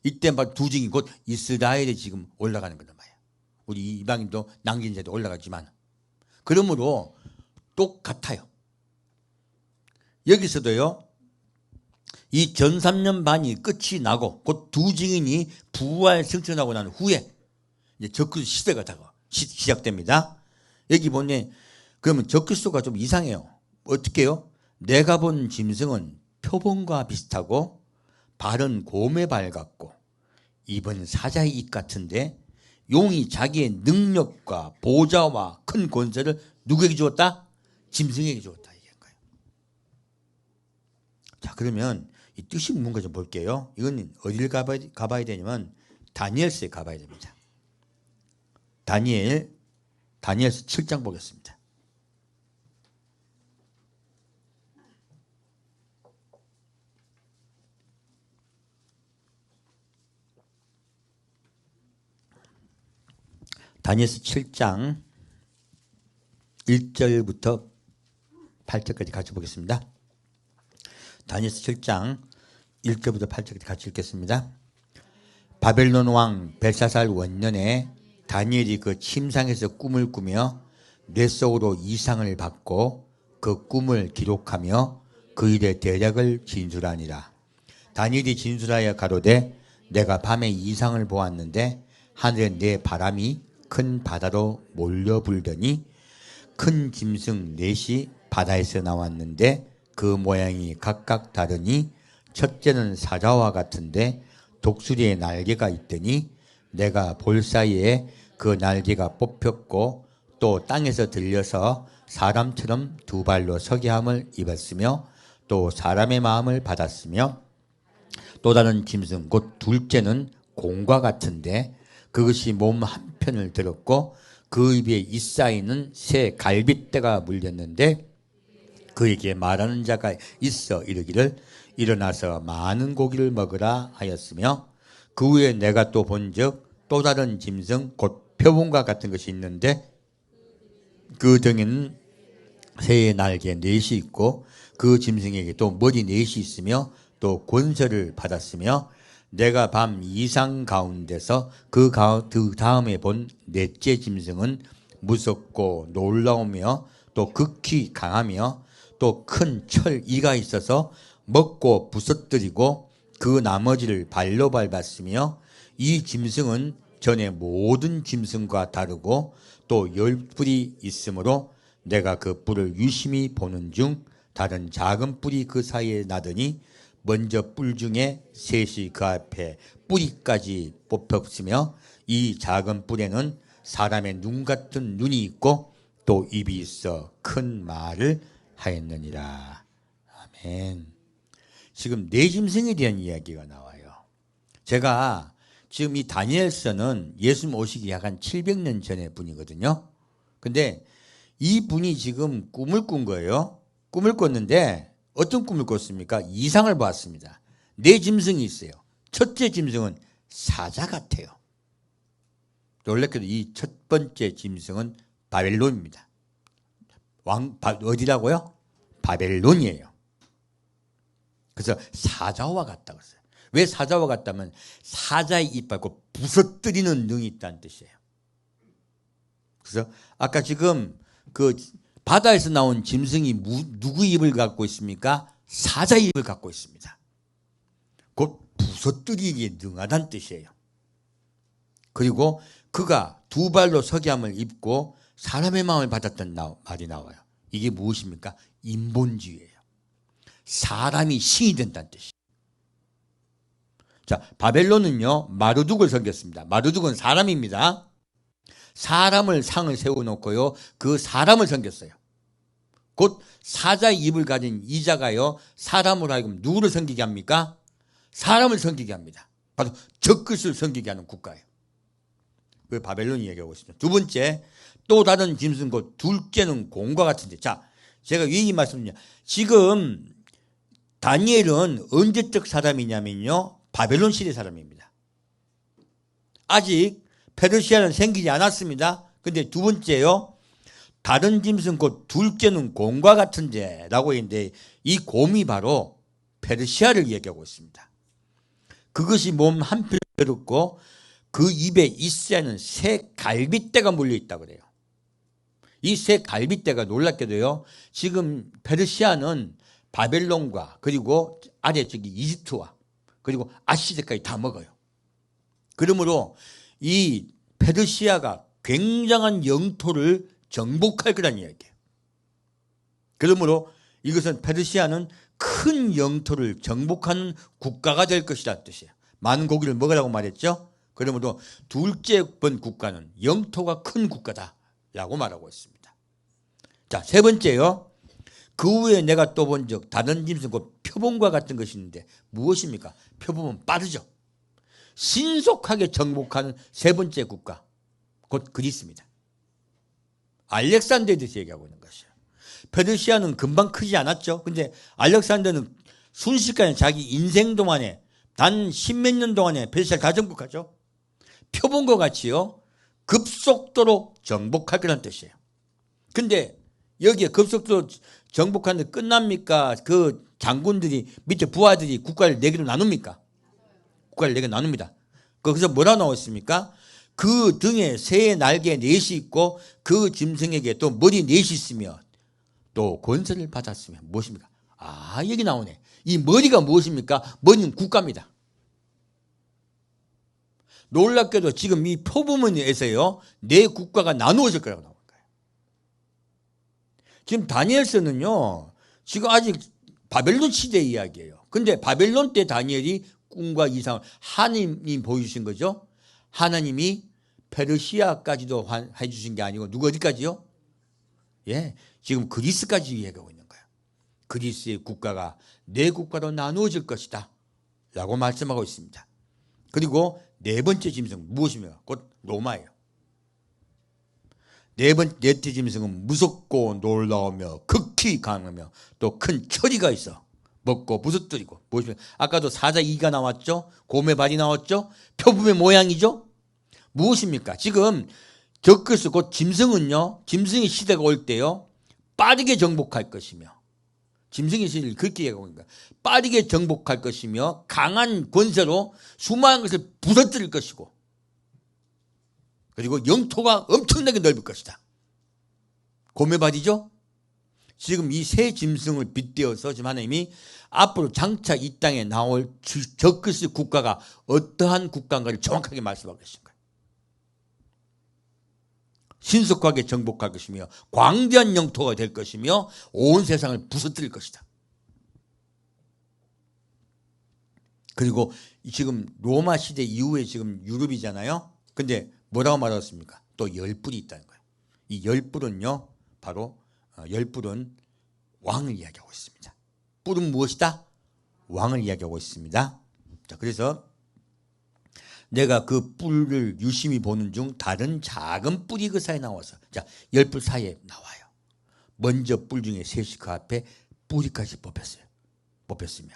이때 바로 두 증인 곧 이스라엘에 지금 올라가는 거란 말이에요. 우리 이방인도 남긴 자도 올라가지만 그러므로 똑같아요. 여기서도요. 이 전 3년 반이 끝이 나고 곧 두 증인이 부활 승천하고 난 후에 이제 적그리스도 시대가 시작됩니다. 여기 보니 그러면 적그리스도가 좀 이상해요. 어떻게 해요? 내가 본 짐승은 표범과 비슷하고 발은 곰의 발 같고 입은 사자의 입 같은데 용이 자기의 능력과 보좌와 큰 권세를 누구에게 주었다? 짐승에게 주었다. 얘기한 거예요. 자, 그러면 이 뜻이 뭔가 좀 볼게요. 이건 어디를 가봐야 되냐면 다니엘서에 가봐야 됩니다. 다니엘서 7장 보겠습니다. 다니엘서 7장 1절부터 8절까지 같이 보겠습니다. 다니엘서 7장 1절부터 8절까지 같이 읽겠습니다. 바벨론 왕 벨사살 원년에 다니엘이 그 침상에서 꿈을 꾸며 뇌 속으로 이상을 받고 그 꿈을 기록하며 그 일의 대략을 진술하니라. 다니엘이 진술하여 가로되 내가 밤에 이상을 보았는데 하늘에 네 바람이 큰 바다로 몰려 불더니 큰 짐승 넷이 바다에서 나왔는데 그 모양이 각각 다르니 첫째는 사자와 같은데 독수리의 날개가 있더니 내가 볼 사이에 그 날개가 뽑혔고 또 땅에서 들려서 사람처럼 두 발로 서게 함을 입었으며 또 사람의 마음을 받았으며 또 다른 짐승 곧 둘째는 곰과 같은데 그것이 몸 한편을 들었고 그 입에 잇싸이는 새 갈빗대가 물렸는데 그에게 말하는 자가 있어 이르기를 일어나서 많은 고기를 먹으라 하였으며 그 후에 내가 또 본즉 또 다른 짐승 곧 표범과 같은 것이 있는데 그 등에는 새의 날개 넷이 있고 그 짐승에게 또 머리 넷이 있으며 또 권세를 받았으며 내가 밤 이상 가운데서 그 다음에 본 넷째 짐승은 무섭고 놀라우며 또 극히 강하며 또 큰 철 이가 있어서 먹고 부서뜨리고 그 나머지를 발로 밟았으며 이 짐승은 전에 모든 짐승과 다르고 또 10뿔이 있으므로 내가 그 뿔을 유심히 보는 중 다른 작은 뿔이 그 사이에 나더니 먼저 뿔 중에 셋이 그 앞에 뿌리까지 뽑혔으며 이 작은 뿔에는 사람의 눈 같은 눈이 있고 또 입이 있어 큰 말을 하였느니라. 아멘. 지금 네 짐승에 대한 이야기가 나와요. 제가 지금 이 다니엘서는 예수님 오시기 약 한 700년 전의 분이거든요. 근데 이 분이 지금 꿈을 꾼 거예요. 꿈을 꿨는데 어떤 꿈을 꿨습니까? 이상을 봤습니다. 네 짐승이 있어요. 첫째 짐승은 사자 같아요. 놀랍게도 이 첫 번째 짐승은 바벨론입니다. 어디라고요? 바벨론이에요. 그래서 사자와 같다고 했어요. 왜 사자와 같다면 사자의 이빨, 부서뜨리는 능이 있다는 뜻이에요. 그래서 아까 지금 그 바다에서 나온 짐승이 누구 입을 갖고 있습니까? 사자의 입을 갖고 있습니다. 곧 부서뜨리기에 능하다는 뜻이에요. 그리고 그가 두 발로 석양을 입고 사람의 마음을 받았던 말이 나와요. 이게 무엇입니까? 인본주의예요. 사람이 신이 된다는 뜻이에요. 자, 바벨론은요, 마르둑을 섬겼습니다. 마르둑은 사람입니다. 사람을 상을 세워놓고요, 그 사람을 섬겼어요. 곧 사자의 입을 가진 이자가요, 사람으로 하여금 누구를 섬기게 합니까? 사람을 섬기게 합니다. 바로 적그리스도를 섬기게 하는 국가예요. 그 바벨론이 얘기하고 있습니다. 두 번째, 또 다른 짐승 곧 둘째는 곰과 같은데. 자, 제가 왜 이 말씀드냐? 지금 다니엘은 언제적 사람이냐면요, 바벨론 시대 사람입니다. 아직 페르시아는 생기지 않았습니다. 근데 두 번째요, 다른 짐승 곧 둘째는 곰과 같은데 라고 했는데, 이 곰이 바로 페르시아를 얘기하고 있습니다. 그것이 몸 한편 펴렸고 그 입에 이스라엘은 새 갈빗대가 물려있다고 그래요. 이 새 갈빗대가 놀랍게도요, 지금 페르시아는 바벨론과 그리고 아래쪽이 이집트와 그리고 아시리까지 다 먹어요. 그러므로 이 페르시아가 굉장한 영토를 정복할 거란 이야기예요. 그러므로 이것은 페르시아는 큰 영토를 정복하는 국가가 될 것이라는 뜻이에요. 많은 고기를 먹으라고 말했죠. 그러므로 둘째 번 국가는 영토가 큰 국가다라고 말하고 있습니다. 자, 세 번째요. 그 후에 내가 또 본 적 다른 짐승 곧 표범과 같은 것이 있는데 무엇입니까? 표범은 빠르죠. 신속하게 정복하는 세 번째 국가, 곧 그리스입니다. 알렉산더에 대해서 얘기하고 있는 것이에요. 페르시아는 금방 크지 않았죠. 근데 알렉산더는 순식간에 자기 인생 동안에 단 10몇 년 동안에 페르시아를 다 정복하죠. 표본과 같이요, 급속도로 정복할 거라는 뜻이에요. 근데 여기에 급속도로 정복하는데 끝납니까? 그 장군들이, 밑에 부하들이 국가를 4개로 나눕니까? 국가를 4개 나눕니다. 거기서 뭐라 나와 있습니까? 그 등에 새의 날개 4이 있고 그 짐승에게 또 머리 4이 있으며 또 권세를 받았으며 무엇입니까? 아, 여기 나오네. 이 머리가 무엇입니까? 머리는 국가입니다. 놀랍게도 지금 이 표범에서요, 4 국가가 나누어질 거라고 나온 거예요. 지금 다니엘서는요, 지금 아직 바벨론 시대 이야기예요. 근데 바벨론 때 다니엘이 꿈과 이상을 하나님이 보여주신 거죠. 하나님이 페르시아까지도 해주신 게 아니고 누구 어디까지요? 예, 지금 그리스까지 얘기하고 있는 거예요. 그리스의 국가가 4 국가로 나누어질 것이다 라고 말씀하고 있습니다. 그리고 4번째 짐승 무엇입니까? 곧 로마예요. 넷째 짐승은 무섭고 놀라우며 극히 강하며 또 큰 처리가 있어 먹고 부서뜨리고. 무엇입니까? 아까도 사자 이가 나왔죠. 곰의 발이 나왔죠. 표범의 모양이죠. 무엇입니까? 지금 적그리스도 곧 짐승은요, 짐승의 시대가 올 때요, 빠르게 정복할 것이며, 짐승의 시대를 그렇게 얘기하고 있는 거예요. 빠르게 정복할 것이며 강한 권세로 수많은 것을 부서뜨릴 것이고, 그리고 영토가 엄청나게 넓을 것이다. 곰의 발이죠. 지금 이 새 짐승을 빗대어서 지금 하나님이 앞으로 장차 이 땅에 나올 적그리스도 국가가 어떠한 국가인가를 정확하게 말씀하고 계신 거예요. 신속하게 정복할 것이며 광대한 영토가 될 것이며 온 세상을 부서뜨릴 것이다. 그리고 지금 로마 시대 이후에 지금 유럽이잖아요. 근데 뭐라고 말했습니까? 또 10뿔이 있다는 거예요. 이 10뿔은요, 바로 10뿔은 왕을 이야기하고 있습니다. 뿔은 무엇이다? 왕을 이야기하고 있습니다. 자, 그래서 내가 그 뿔을 유심히 보는 중 다른 작은 뿔이 그 사이에 나와서, 자, 10뿔 사이에 나와요. 먼저 뿔 중에 셋이 그 앞에 뿌리까지 뽑혔으며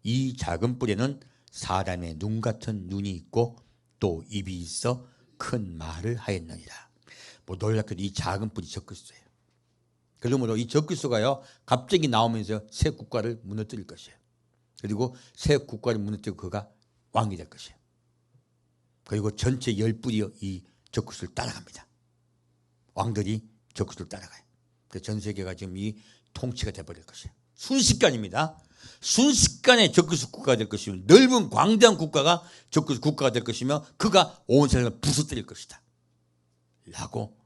이 작은 뿔에는 사람의 눈 같은 눈이 있고 또 입이 있어 큰 말을 하였느니라. 뭐 놀랍게도 이 작은 뿔이 적그리스도예요. 그러므로 이 적그리스도가요, 갑자기 나오면서 새 국가를 무너뜨릴 것이에요. 그리고 새 국가를 무너뜨리고 그가 왕이 될 것이에요. 그리고 전체 10뿔이 이 적그리스도를 따라갑니다. 왕들이 적그리스도를 따라가요. 전 세계가 지금 이 통치가 돼버릴 것이에요. 순식간입니다. 순식간에 적그리스도 국가가 될 것이며 넓은 광대한 국가가 적그리스도 국가가 될 것이며 그가 온 세상을 부서뜨릴 것이다 라고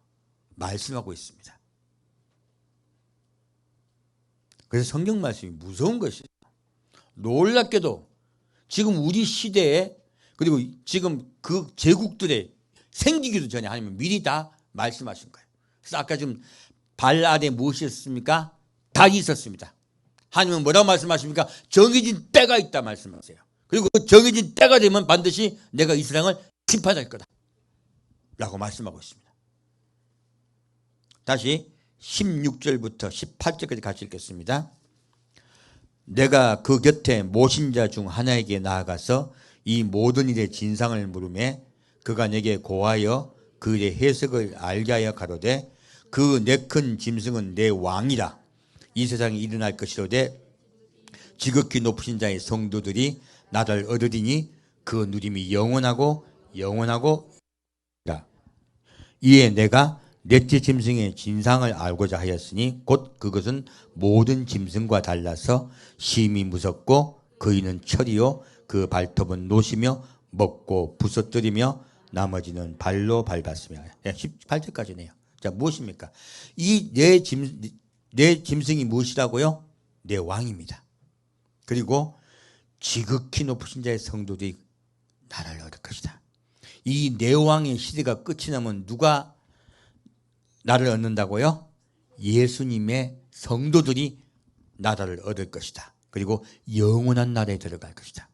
말씀하고 있습니다. 그래서 성경 말씀이 무서운 것이에요. 놀랍게도 지금 우리 시대에 그리고 지금 그 제국들의 생기기도 전에 하나님은 미리 다 말씀하신 거예요. 그래서 아까 좀 발 아래 무엇이 있었습니까? 닭이 있었습니다. 하나님은 뭐라고 말씀하십니까? 정해진 때가 있다 말씀하세요. 그리고 그 정해진 때가 되면 반드시 내가 이 세상을 심판할 거다 라고 말씀하고 있습니다. 다시 16절부터 18절까지 같이 읽겠습니다. 내가 그 곁에 모신자 중 하나에게 나아가서 이 모든 일의 진상을 물으매 그가 내게 고하여 그 일의 해석을 알게 하여 가로되 그 내 큰 짐승은 내 왕이라 이 세상에 일어날 것이로되 지극히 높으신 자의 성도들이 나를 얻으리니 그 누림이 영원하고 이에 내가 넷째 짐승의 진상을 알고자 하였으니 곧 그것은 모든 짐승과 달라서 심히 무섭고 그이는 철이요 그 발톱은 노시며 먹고 부서뜨리며 나머지는 발로 밟았으며 18절까지네요. 자, 무엇입니까? 이 내 짐승이 무엇이라고요? 내 왕입니다. 그리고 지극히 높으신 자의 성도들이 나라를 얻을 것이다. 이 내 왕의 시대가 끝이 나면 누가 나를 얻는다고요? 예수님의 성도들이 나라를 얻을 것이다. 그리고 영원한 나라에 들어갈 것이다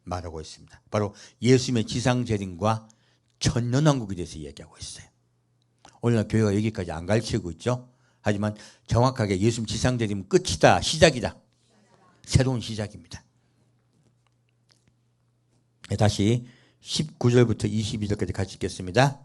말하고 있습니다. 바로 예수님의 지상재림과 천년왕국에 대해서 얘기하고 있어요. 오늘날 교회가 여기까지 안 가르치고 있죠. 하지만 정확하게 예수님 지상재림은 끝이다, 시작이다. 새로운 시작입니다. 다시 19절부터 22절까지 같이 읽겠습니다.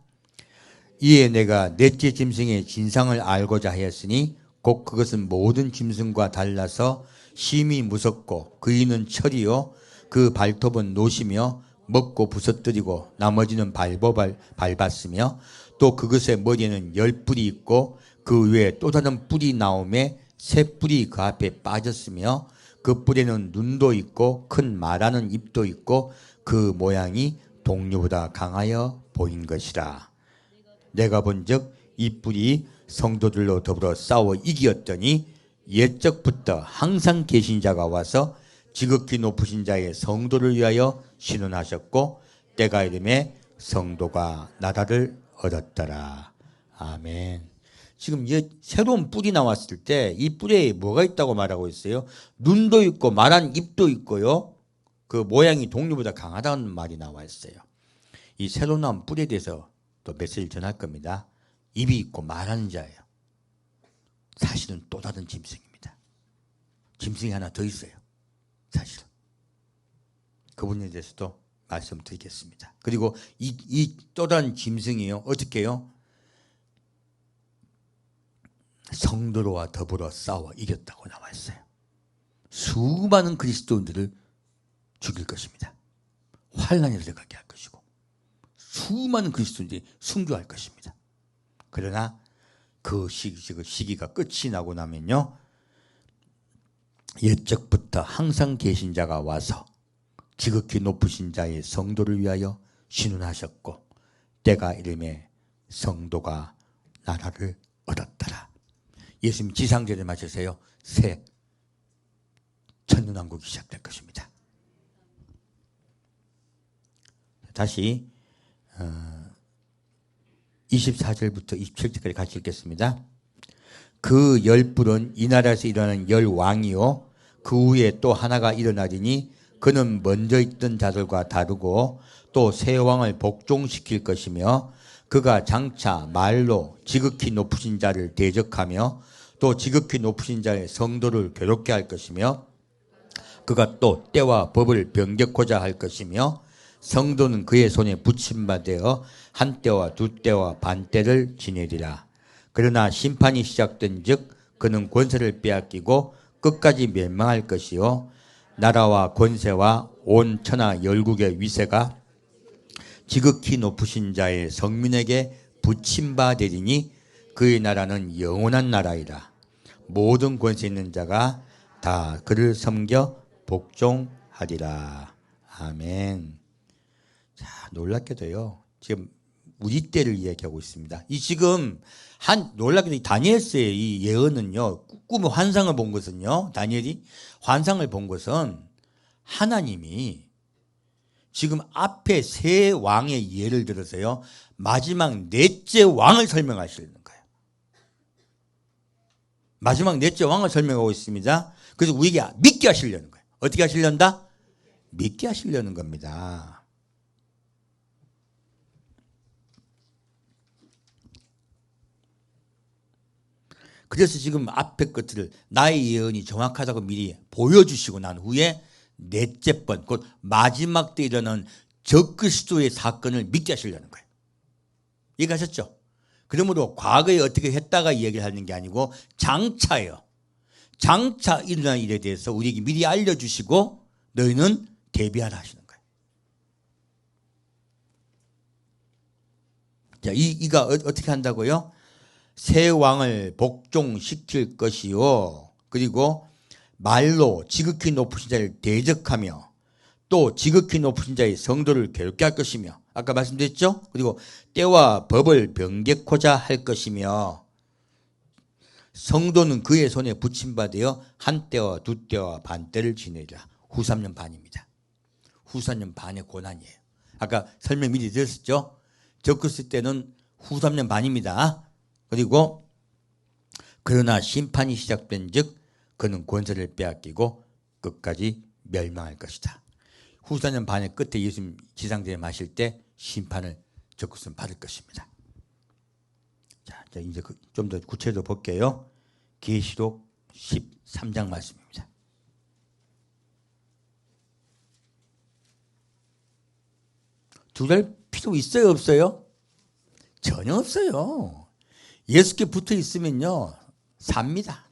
이에 내가 넷째 짐승의 진상을 알고자 하였으니 곧 그것은 모든 짐승과 달라서 심히 무섭고 그이는 철이요 그 발톱은 노시며 먹고 부서뜨리고 나머지는 밟았으며 또 그것의 머리에는 10뿔이 있고 그 위에 또 다른 뿔이 나오매 새 뿔이 그 앞에 빠졌으며 그 뿔에는 눈도 있고 큰 말하는 입도 있고 그 모양이 동류보다 강하여 보인 것이라. 내가 본즉 이 뿔이 성도들로 더불어 싸워 이기었더니 옛적부터 항상 계신 자가 와서 지극히 높으신 자의 성도를 위하여 신원하셨고 때가 이름에 성도가 나라를 얻었더라. 아멘. 지금 새로운 뿔이 나왔을 때 이 뿔에 뭐가 있다고 말하고 있어요? 눈도 있고 말한 입도 있고요. 그 모양이 동류보다 강하다는 말이 나와 있어요. 이 새로 나온 뿔에 대해서 또 메시지를 전할 겁니다. 입이 있고 말하는 자예요. 사실은 또 다른 짐승입니다. 짐승이 하나 더 있어요. 사실은. 그분에 대해서도 말씀드리겠습니다. 그리고 이 또 다른 짐승이요. 어떻게 해요? 성도로와 더불어 싸워 이겼다고 나와 있어요. 수많은 그리스도인들을 죽일 것입니다. 환난에 들어가게 할 것이고 수많은 그리스도인들이 순교할 것입니다. 그러나 그 시기가 끝이 나고 나면요. 옛적부터 항상 계신 자가 와서 지극히 높으신 자의 성도를 위하여 신원하셨고 때가 이름에 성도가 나라를 얻었더라. 예수님 지상재림 하셔서요. 새 천년왕국이 시작될 것입니다. 다시 24절부터 27절까지 같이 읽겠습니다. 그 10뿔은 이 나라에서 일어나는 10왕이요 그 후에 또 하나가 일어나리니 그는 먼저 있던 자들과 다르고 또 새 왕을 복종시킬 것이며 그가 장차 말로 지극히 높으신 자를 대적하며 또 지극히 높으신 자의 성도를 괴롭게 할 것이며 그가 또 때와 법을 변경하고자 할 것이며 성도는 그의 손에 붙임받아 한 때와 두 때와 반 때를 지내리라. 그러나 심판이 시작된 즉 그는 권세를 빼앗기고 끝까지 멸망할 것이요 나라와 권세와 온 천하 열국의 위세가 지극히 높으신 자의 성민에게 붙임받으리니 그의 나라는 영원한 나라이라. 모든 권세 있는 자가 다 그를 섬겨 복종하리라. 아멘. 자, 놀랍게도요. 지금 우리 때를 이야기하고 있습니다. 이 지금 놀랍게도 다니엘서의 이 예언은요. 꿈의 환상을 본 것은요. 다니엘이 환상을 본 것은 하나님이 지금 앞에 세 왕의 예를 들어서요. 마지막 넷째 왕을 설명하시는 거예요. 마지막 넷째 왕을 설명하고 있습니다. 그래서 우리에게 믿게 하시려는 거예요. 어떻게 하시려는다? 믿게 하시려는 겁니다. 그래서 지금 앞에 것들을 나의 예언이 정확하다고 미리 보여주시고 난 후에 넷째 번, 곧 마지막 때 일어나는 적그리스도의 사건을 믿게 하시려는 거예요. 이해가셨죠? 그러므로 과거에 어떻게 했다가 얘기를 하는 게 아니고 장차예요. 장차 일어날 일에 대해서 우리에게 미리 알려주시고 너희는 대비하라 하시는 거예요. 자, 이가 어떻게 한다고요? 새 왕을 복종시킬 것이요. 그리고 말로 지극히 높으신 자를 대적하며 또 지극히 높으신 자의 성도를 괴롭게 할 것이며 아까 말씀드렸죠? 그리고 때와 법을 변개코자 할 것이며 성도는 그의 손에 붙임받아 한 때와 두 때와 반 때를 지내리라. 후 3년 반입니다. 후 3년 반의 고난이에요. 아까 설명 미리 드렸었죠? 적그리스도 때는 후 3년 반입니다. 그리고 그러나 심판이 시작된 즉 그는 권세를 빼앗기고 끝까지 멸망할 것이다. 후 4년 반의 끝에 예수님 지상대에 마실 때 심판을 적그리스도는 받을 것입니다. 자, 이제 좀 더 구체적으로 볼게요. 계시록 13장 말씀입니다. 두달 필요 있어요, 없어요? 전혀 없어요. 예수께 붙어 있으면요 삽니다.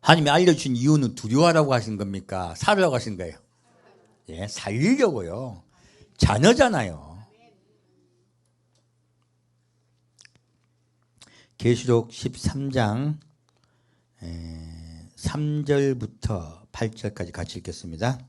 하나님이 알려주신 이유는 두려워하라고 하신 겁니까? 살으라고 하신 거예요? 예, 살리려고요. 자녀잖아요. 계시록 13장 3절부터 8절까지 같이 읽겠습니다.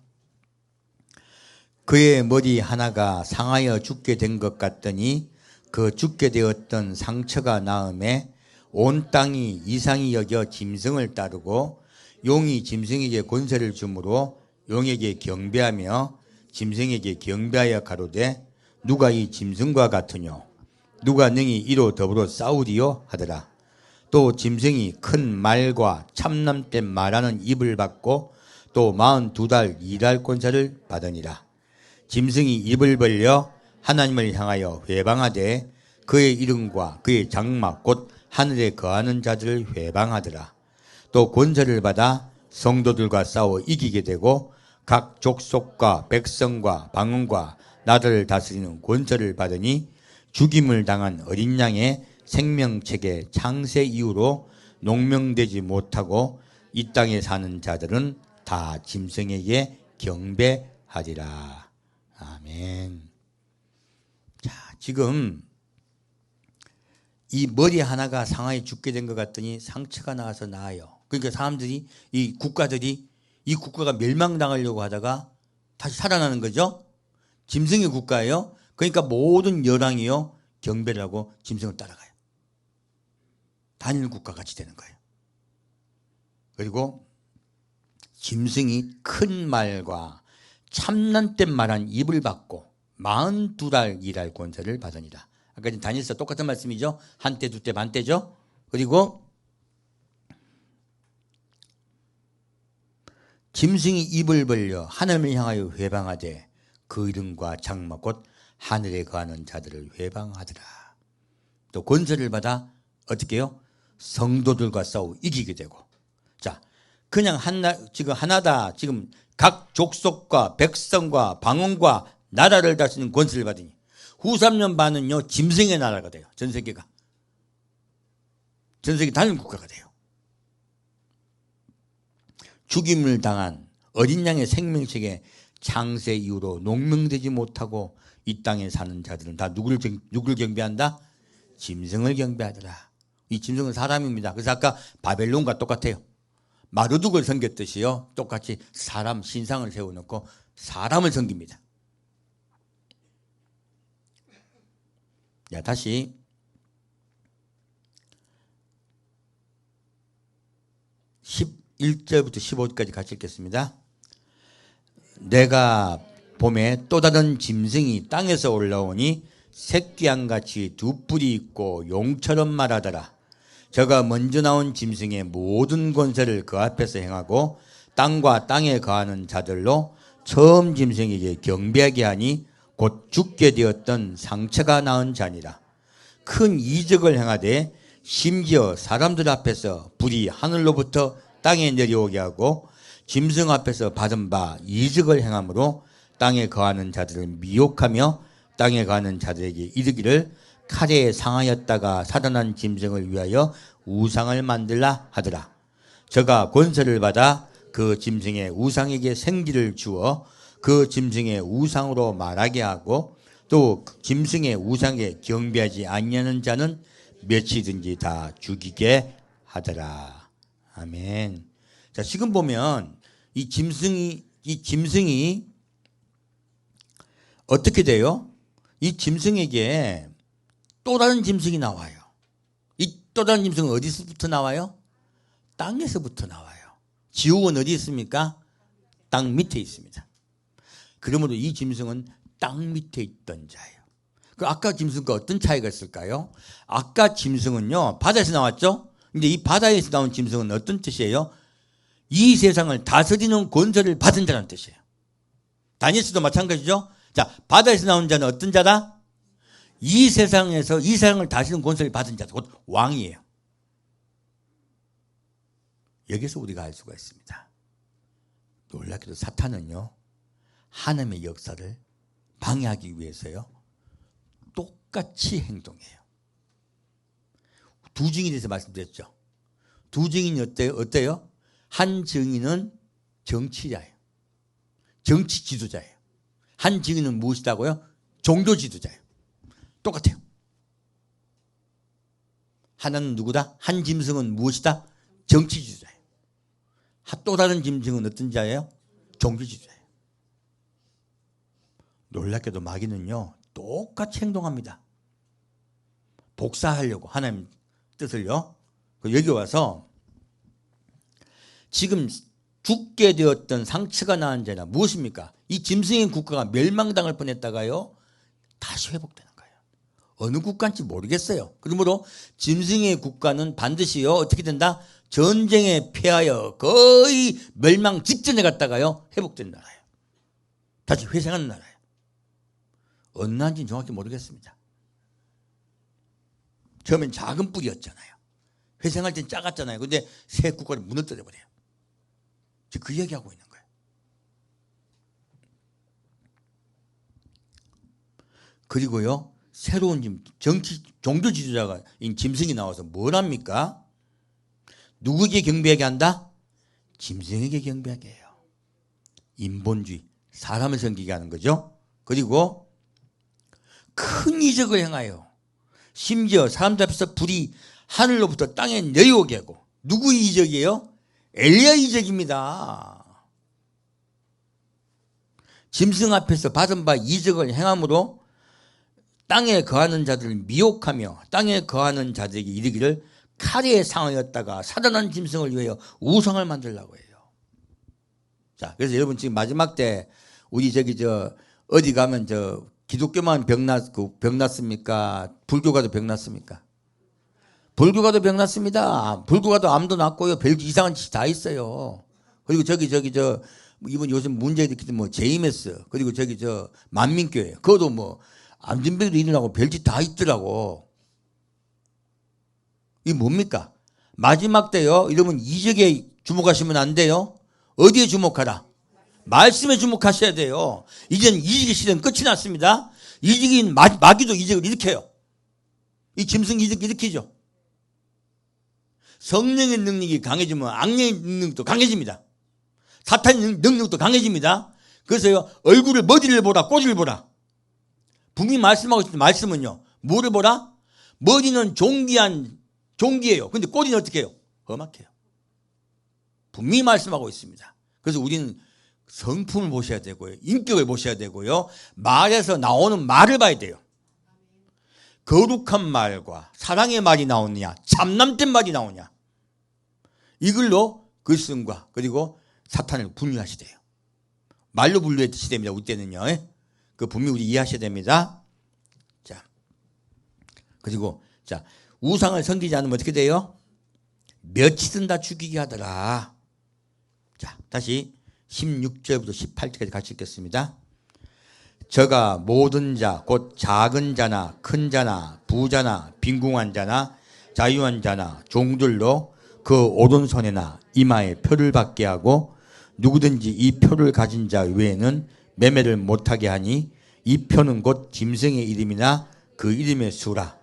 그의 머리 하나가 상하여 죽게 된 것 같더니 그 죽게 되었던 상처가 나음에 온 땅이 이상히 여겨 짐승을 따르고 용이 짐승에게 권세를 주므로 용에게 경배하며 짐승에게 경배하여 가로되 누가 이 짐승과 같으뇨 누가 능히 이로 더불어 싸우리요 하더라. 또 짐승이 큰 말과 참남된 말하는 입을 받고 또 42달 일할 권세를 받으니라. 짐승이 입을 벌려 하나님을 향하여 회방하되 그의 이름과 그의 장막 곧 하늘에 거하는 자들을 회방하더라. 또 권세를 받아 성도들과 싸워 이기게 되고 각 족속과 백성과 방언과 나라를 다스리는 권세를 받으니 죽임을 당한 어린 양의 생명책의 창세 이후로 농명되지 못하고 이 땅에 사는 자들은 다 짐승에게 경배하리라. 아멘. 자, 지금 이 머리 하나가 상하에 죽게 된 것 같더니 상처가 나와서 나아요. 그러니까 사람들이 이 국가가 멸망당하려고 하다가 다시 살아나는 거죠. 짐승의 국가예요. 그러니까 모든 열왕이요 경배를 하고 짐승을 따라가요. 단일 국가 같이 되는 거예요. 그리고 짐승이 큰 말과 참난된 말한 입을 받고 42달 일할 권세를 받으니라. 아까 다니엘서 똑같은 말씀이죠. 한때, 두때, 반때죠. 그리고 짐승이 입을 벌려 하나님을 향하여 회방하되 그 이름과 장막 곧 하늘에 거하는 자들을 회방하더라. 또 권세를 받아 어떻게 해요? 성도들과 싸워 이기게 되고. 자, 그냥 지금 하나다. 지금 각 족속과 백성과 방언과 나라를 다스리는 권세를 받으니 후 3년 반은요 짐승의 나라가 돼요. 전 세계가. 전 세계 다른 국가가 돼요. 죽임을 당한 어린 양의 생명책에 창세 이후로 농명되지 못하고 이 땅에 사는 자들은 다 누구를 경배한다? 짐승을 경배하더라. 이 짐승은 사람입니다. 그래서 아까 바벨론과 똑같아요. 마르둑을 섬겼듯이요. 똑같이 사람 신상을 세워놓고 사람을 섬깁니다. 자, 다시 11절부터 15절까지 같이 읽겠습니다. 내가 봄에 또 다른 짐승이 땅에서 올라오니 새끼양같이 두 뿔이 있고 용처럼 말하더라. 저가 먼저 나온 짐승의 모든 권세를 그 앞에서 행하고 땅과 땅에 거하는 자들로 처음 짐승에게 경배하게 하니 곧 죽게 되었던 상처가 나은 자니라. 큰 이적을 행하되 심지어 사람들 앞에서 불이 하늘로부터 땅에 내려오게 하고 짐승 앞에서 받은 바 이적을 행함으로 땅에 거하는 자들을 미혹하며 땅에 거하는 자들에게 이르기를 칼에 상하였다가 살아난 짐승을 위하여 우상을 만들라 하더라. 저가 권세를 받아 그 짐승의 우상에게 생기를 주어 그 짐승의 우상으로 말하게 하고 또 짐승의 우상에 경배하지 아니하는 자는 몇이든지 다 죽이게 하더라. 아멘. 자, 지금 보면 이 짐승이 어떻게 돼요? 이 짐승에게 또 다른 짐승이 나와요. 이 또 다른 짐승은 어디서부터 나와요? 땅에서부터 나와요. 지옥은 어디 있습니까? 땅 밑에 있습니다. 그러므로 이 짐승은 땅 밑에 있던 자예요. 그 아까 짐승과 어떤 차이가 있을까요? 아까 짐승은요, 바다에서 나왔죠? 근데 이 바다에서 나온 짐승은 어떤 뜻이에요? 이 세상을 다스리는 권세를 받은 자라는 뜻이에요. 다니엘서도 마찬가지죠? 자, 바다에서 나온 자는 어떤 자다? 이 세상을 다스리는 권세를 받은 자다. 곧 왕이에요. 여기서 우리가 알 수가 있습니다. 놀랍게도 사탄은요, 하나님의 역사를 방해하기 위해서요, 똑같이 행동해요. 두 증인에 대해서 말씀드렸죠. 두 증인이 어때요? 한 증인은 정치자예요. 정치 지도자예요. 한 증인은 무엇이다고요? 종교 지도자예요. 똑같아요. 하나는 누구다? 한 짐승은 무엇이다? 정치 지도자예요. 또 다른 짐승은 어떤 자예요? 종교 지도자예요. 놀랍게도 마귀는요, 똑같이 행동합니다. 복사하려고 하나님 뜻을요. 여기 와서 지금 죽게 되었던 상처가 나은 자라 무엇입니까? 이 짐승의 국가가 멸망당할 뻔했다가요, 다시 회복되는 거예요. 어느 국가인지 모르겠어요. 그러므로 짐승의 국가는 반드시요, 어떻게 된다? 전쟁에 패하여 거의 멸망 직전에 갔다가요, 회복된 나라예요. 다시 회생하는 나라예요. 어느 나라인지 정확히 모르겠습니다. 처음엔 작은 뿌리였잖아요. 회생할 땐 작았잖아요. 근데 새 국가를 무너뜨려 버려요. 지금 그 이야기하고 있는 거예요. 그리고요, 새로운 종교 지도자가 짐승이 나와서 뭘 합니까? 누구에게 경배하게 한다? 짐승에게 경배하게 해요. 인본주의, 사람을 섬기게 하는 거죠. 그리고 큰 이적을 행하여 심지어 사람들 앞에서 불이 하늘로부터 땅에 내려오게 하고. 누구 이적이에요? 엘리야 이적입니다. 짐승 앞에서 받은 바 이적을 행함으로 땅에 거하는 자들을 미혹하며 땅에 거하는 자들에게 이르기를 칼에 상하였다가 살아난 짐승을 위하여 우상을 만들라고 해요. 자, 그래서 여러분 지금 마지막 때 우리 어디 가면 기독교만 병났습니까? 불교가도 병났습니까? 불교가도 병났습니다. 불교가도 암도 났고요. 별게 이상한 짓이 다 있어요. 그리고 이번 요즘 문제 일으키는 JMS, 그리고 만민교회, 그것도 안전병도 일어나고 별짓 다 있더라고. 이게 뭡니까? 마지막 때요, 여러분 이적에 주목하시면 안 돼요. 어디에 주목하라? 말씀에 주목하셔야 돼요. 이제는 이적의 시대는 끝이 났습니다. 이적인 마귀도 이적을 일으켜요. 이 짐승 이적 일으키죠. 성령의 능력이 강해지면 악령의 능력도 강해집니다. 사탄의 능력도 강해집니다. 그래서요, 얼굴을 머리를 보라, 꼬리를 보라. 분명히 말씀하고 있을 때 말씀은요, 뭐를 보라? 머리는 존귀한 종기예요. 근데 꼬리는 어떻게 해요? 험악해요. 분명히 말씀하고 있습니다. 그래서 우리는 성품을 보셔야 되고요. 인격을 보셔야 되고요. 말에서 나오는 말을 봐야 돼요. 거룩한 말과 사랑의 말이 나오느냐, 참남된 말이 나오냐. 이걸로 글쓴과 그리고 사탄을 분류하시대요. 말로 분류하시됩니다. 우리 때는요. 그 분명히 우리 이해하셔야 됩니다. 자, 그리고 자, 우상을 섬기지 않으면 어떻게 돼요? 며칠은 다 죽이게 하더라. 자, 다시 16절부터 18절까지 같이 읽겠습니다. 저가 모든 자, 곧 작은 자나 큰 자나 부자나 빈궁한 자나 자유한 자나 종들로 그 오른손에나 이마에 표를 받게 하고 누구든지 이 표를 가진 자 외에는 매매를 못하게 하니 이 표는 곧 짐승의 이름이나 그 이름의 수라.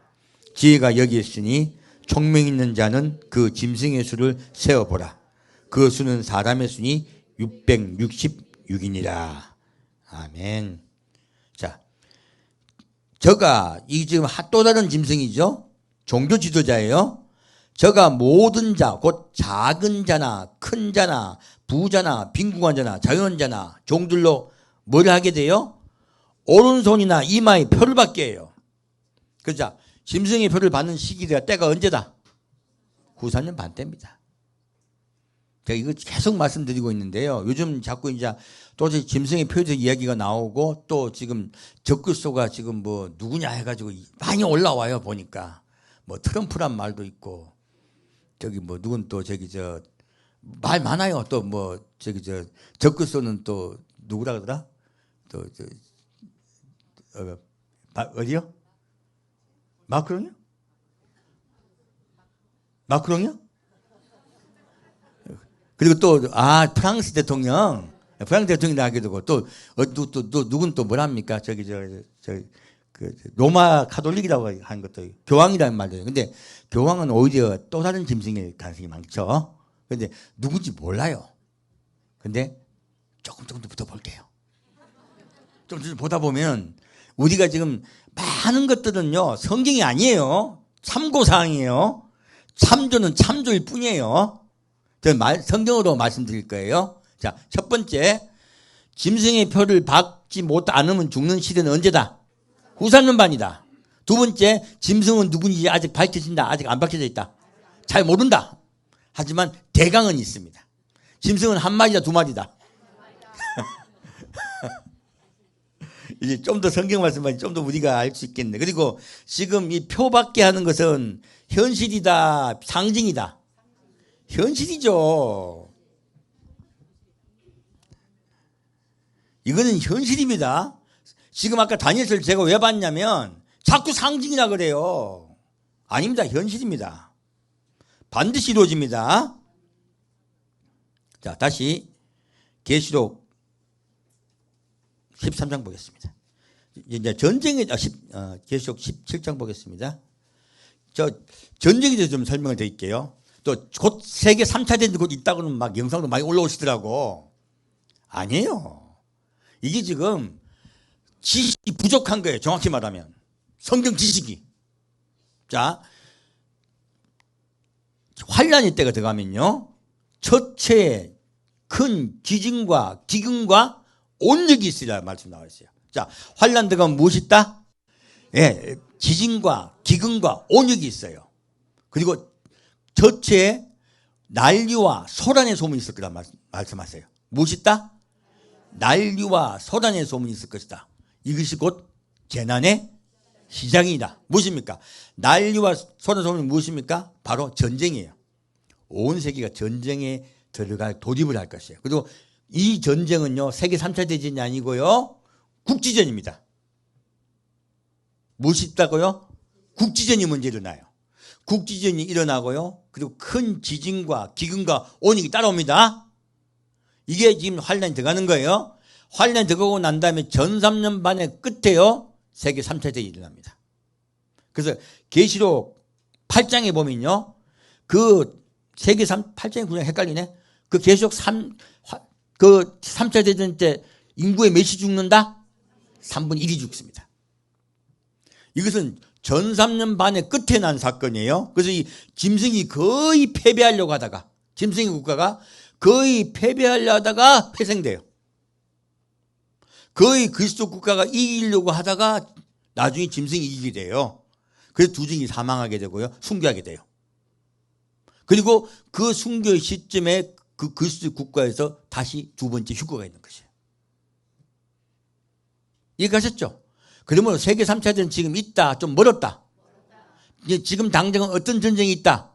지혜가 여기 있으니 총명 있는 자는 그 짐승의 수를 세어보라. 그 수는 사람의 수니 666이니라. 아멘. 자, 저가 이 지금 또 다른 짐승이죠. 종교 지도자예요. 저가 모든 자, 곧 작은 자나 큰 자나 부자나 빈궁한 자나 자유한 자나 종들로 뭘 하게 돼요? 오른손이나 이마에 표를 받게 해요. 그죠? 짐승의 표를 받는 시기가 때가 언제다? 후사년 반 때입니다. 제가 이거 계속 말씀드리고 있는데요. 요즘 자꾸 이제 또 짐승의 표에서 이야기가 나오고 또 지금 적글소가 지금 뭐 누구냐 해가지고 많이 올라와요. 보니까 뭐 트럼프란 말도 있고 저기 뭐 누군 또 저기 저 말 많아요. 또 뭐 저기 저 적글소는 또 누구라 그러더라? 또 저 어디요? 마크롱이요? 마크롱이요? 그리고 또 프랑스 대통령 하게 되고 또 누군 또 뭐랍니까? 저기 그 로마 카톨릭이라고 하는 것도 교황이라는 말이에요. 근데 교황은 오히려 또 다른 짐승일 가능성이 많죠. 근데 누군지 몰라요. 근데 조금 더 붙어볼게요. 좀 보다 보면 우리가 지금 많은 것들은요 성경이 아니에요. 참고사항이에요. 참조는 참조일 뿐이에요. 성경으로 말씀드릴 거예요. 자, 첫 번째, 짐승의 표를 받지 않으면 죽는 시대는 언제다? 후사년반이다. 두 번째, 짐승은 누군지 아직 밝혀진다. 아직 안 밝혀져 있다. 잘 모른다. 하지만 대강은 있습니다. 짐승은 한 마리다, 두 마리다. 이제 좀 더 성경 말씀만 좀 더 우리가 알 수 있겠네. 그리고 지금 이 표받게 하는 것은 현실이다, 상징이다. 현실이죠. 이거는 현실입니다. 지금 아까 다니엘서를 제가 왜 봤냐면 자꾸 상징이라 그래요. 아닙니다. 현실입니다. 반드시 이루어집니다. 자, 다시 계시록 13장 보겠습니다. 이제 계시록 17장 보겠습니다. 전쟁에 대해서 좀 설명을 드릴게요. 또 곧 세계 3차 대전이 곧 있다고는 막 영상도 많이 올라오시더라고. 아니에요. 이게 지금 지식이 부족한 거예요. 정확히 말하면. 성경 지식이. 자, 환란의 때가 들어가면요. 첫째 큰 지진과 기근과 온역이 있으리라 말씀 나와 있어요. 자, 환란 들어가면 무엇이 있다? 예, 지진과 기근과 온역이 있어요. 그리고 첫째 난리와 소란의 소문이 있을 거다 말씀하세요. 무엇이 있다? 난리와 소란의 소문이 있을 것이다. 이것이 곧 재난의 시작이다. 무엇입니까? 난리와 소란의 소문이 무엇입니까? 바로 전쟁이에요. 온 세계가 전쟁에 들어갈 돌입을 할 것이에요. 그리고 이 전쟁은요 세계 3차 대전이 아니고요 국지전입니다. 무엇이 있다고요? 국지전이 먼저 일어나요. 국지전이 일어나고요. 그리고 큰 지진과 기근과 온역이 따라옵니다. 이게 지금 환란이 들어가는 거예요. 환란이 들어가고 난 다음에 전 3년 반의 끝에요. 세계 3차 대전이 일어납니다. 그래서 계시록 8장에 보면요. 그 세계 8장이 그냥 헷갈리네. 그 계시록 3차 대전 때 인구의 몇이 죽는다? 3분의 1이 죽습니다. 이것은 전 3년 반의 끝에 난 사건이에요. 그래서 이 짐승이 거의 패배하려고 하다가, 짐승의 국가가 거의 패배하려고 하다가 회생돼요. 거의 그리스도 국가가 이기려고 하다가 나중에 짐승이 이기게 돼요. 그래서 두 증이 사망하게 되고요. 순교하게 돼요. 그리고 그 순교의 시점에 그 그리스도 국가에서 다시 두 번째 휴거가 있는 것이에요. 이해가셨죠? 그러면 세계 3차 대전 지금 있다. 좀 멀었다. 이제 지금 당장은 어떤 전쟁이 있다?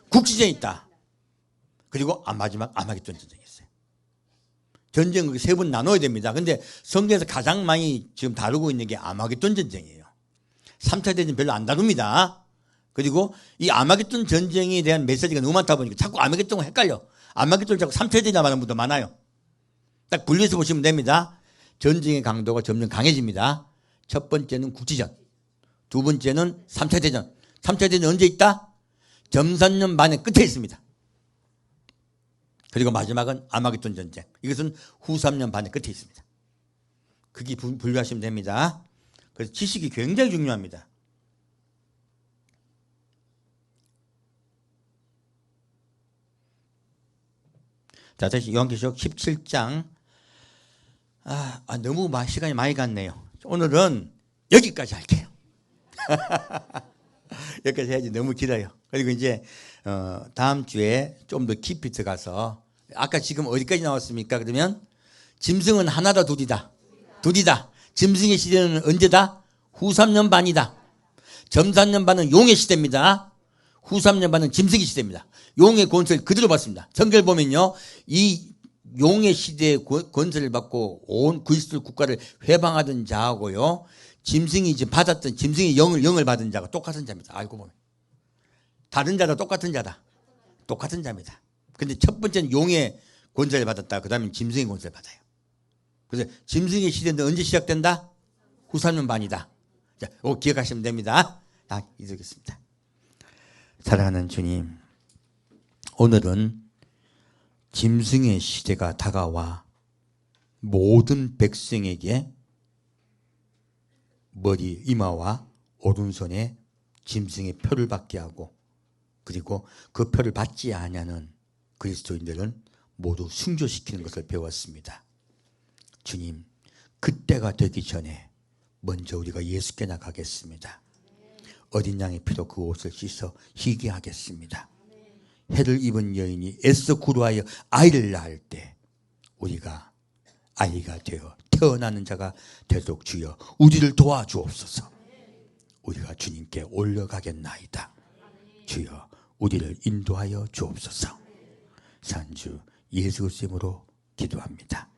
국지전이 있다. 그리고 마지막 아마겟돈 전쟁이 있어요. 전쟁을 세 번 나눠야 됩니다. 근데 성경에서 가장 많이 지금 다루고 있는 게 아마겟돈 전쟁이에요. 3차 대전 별로 안 다룹니다. 그리고 이 아마겟돈 전쟁에 대한 메시지가 너무 많다 보니까 자꾸 아마겟돈과 헷갈려. 아마겟돈 자꾸 3차 대전이나 말하는 분도 많아요. 딱 분리해서 보시면 됩니다. 전쟁의 강도가 점점 강해집니다. 첫 번째는 국지전, 두 번째는 3차 대전. 3차 대전 언제 있다? 점산년 반의 끝에 있습니다. 그리고 마지막은 아마겟돈 전쟁. 이것은 후 3년 반의 끝에 있습니다. 그게 분류하시면 됩니다. 그래서 지식이 굉장히 중요합니다. 자, 다시 요한계시록 17장. 너무 시간이 많이 갔네요. 오늘은 여기까지 할게요. 여기까지 해야지 너무 길어요. 그리고 이제 다음 주에 좀 더 깊이 들어가서, 아까 지금 어디까지 나왔습니까? 그러면 짐승은 하나다 둘이다. 둘이다. 짐승의 시대는 언제다? 후 3년 반이다. 점 3년 반은 용의 시대입니다. 후 3년 반은 짐승의 시대입니다. 용의 권세를 그대로 받습니다. 성경을 보면요, 이 용의 시대의 권세를 받고 온 그리스도 국가를 회방하던 자하고요, 짐승이 이제 받았던 짐승의 영을 받은 자가 똑같은 자입니다. 알고 보면 다른 자다 똑같은 자다. 똑같은 자입니다. 근데 첫 번째는 용의 권세를 받았다. 그 다음에 짐승의 권세를 받아요. 그래서 짐승의 시대는 언제 시작된다? 후 3년 반이다. 자, 이거 기억하시면 됩니다. 이러겠습니다. 사랑하는 주님, 오늘은 짐승의 시대가 다가와 모든 백성에게 머리, 이마와 오른손에 짐승의 표를 받게 하고, 그리고 그 표를 받지 아니하는 그리스도인들은 모두 순교시키는 것을 배웠습니다. 주님, 그때가 되기 전에 먼저 우리가 예수께 나가겠습니다. 어린 양의 피로 그 옷을 씻어 희게 하겠습니다. 해를 입은 여인이 애써 구루하여 아이를 낳을 때 우리가 아이가 되어 태어나는 자가 되도록 주여 우리를 도와주옵소서. 우리가 주님께 올려가겠나이다. 주여 우리를 인도하여 주옵소서. 산주 예수 그리스도로 기도합니다.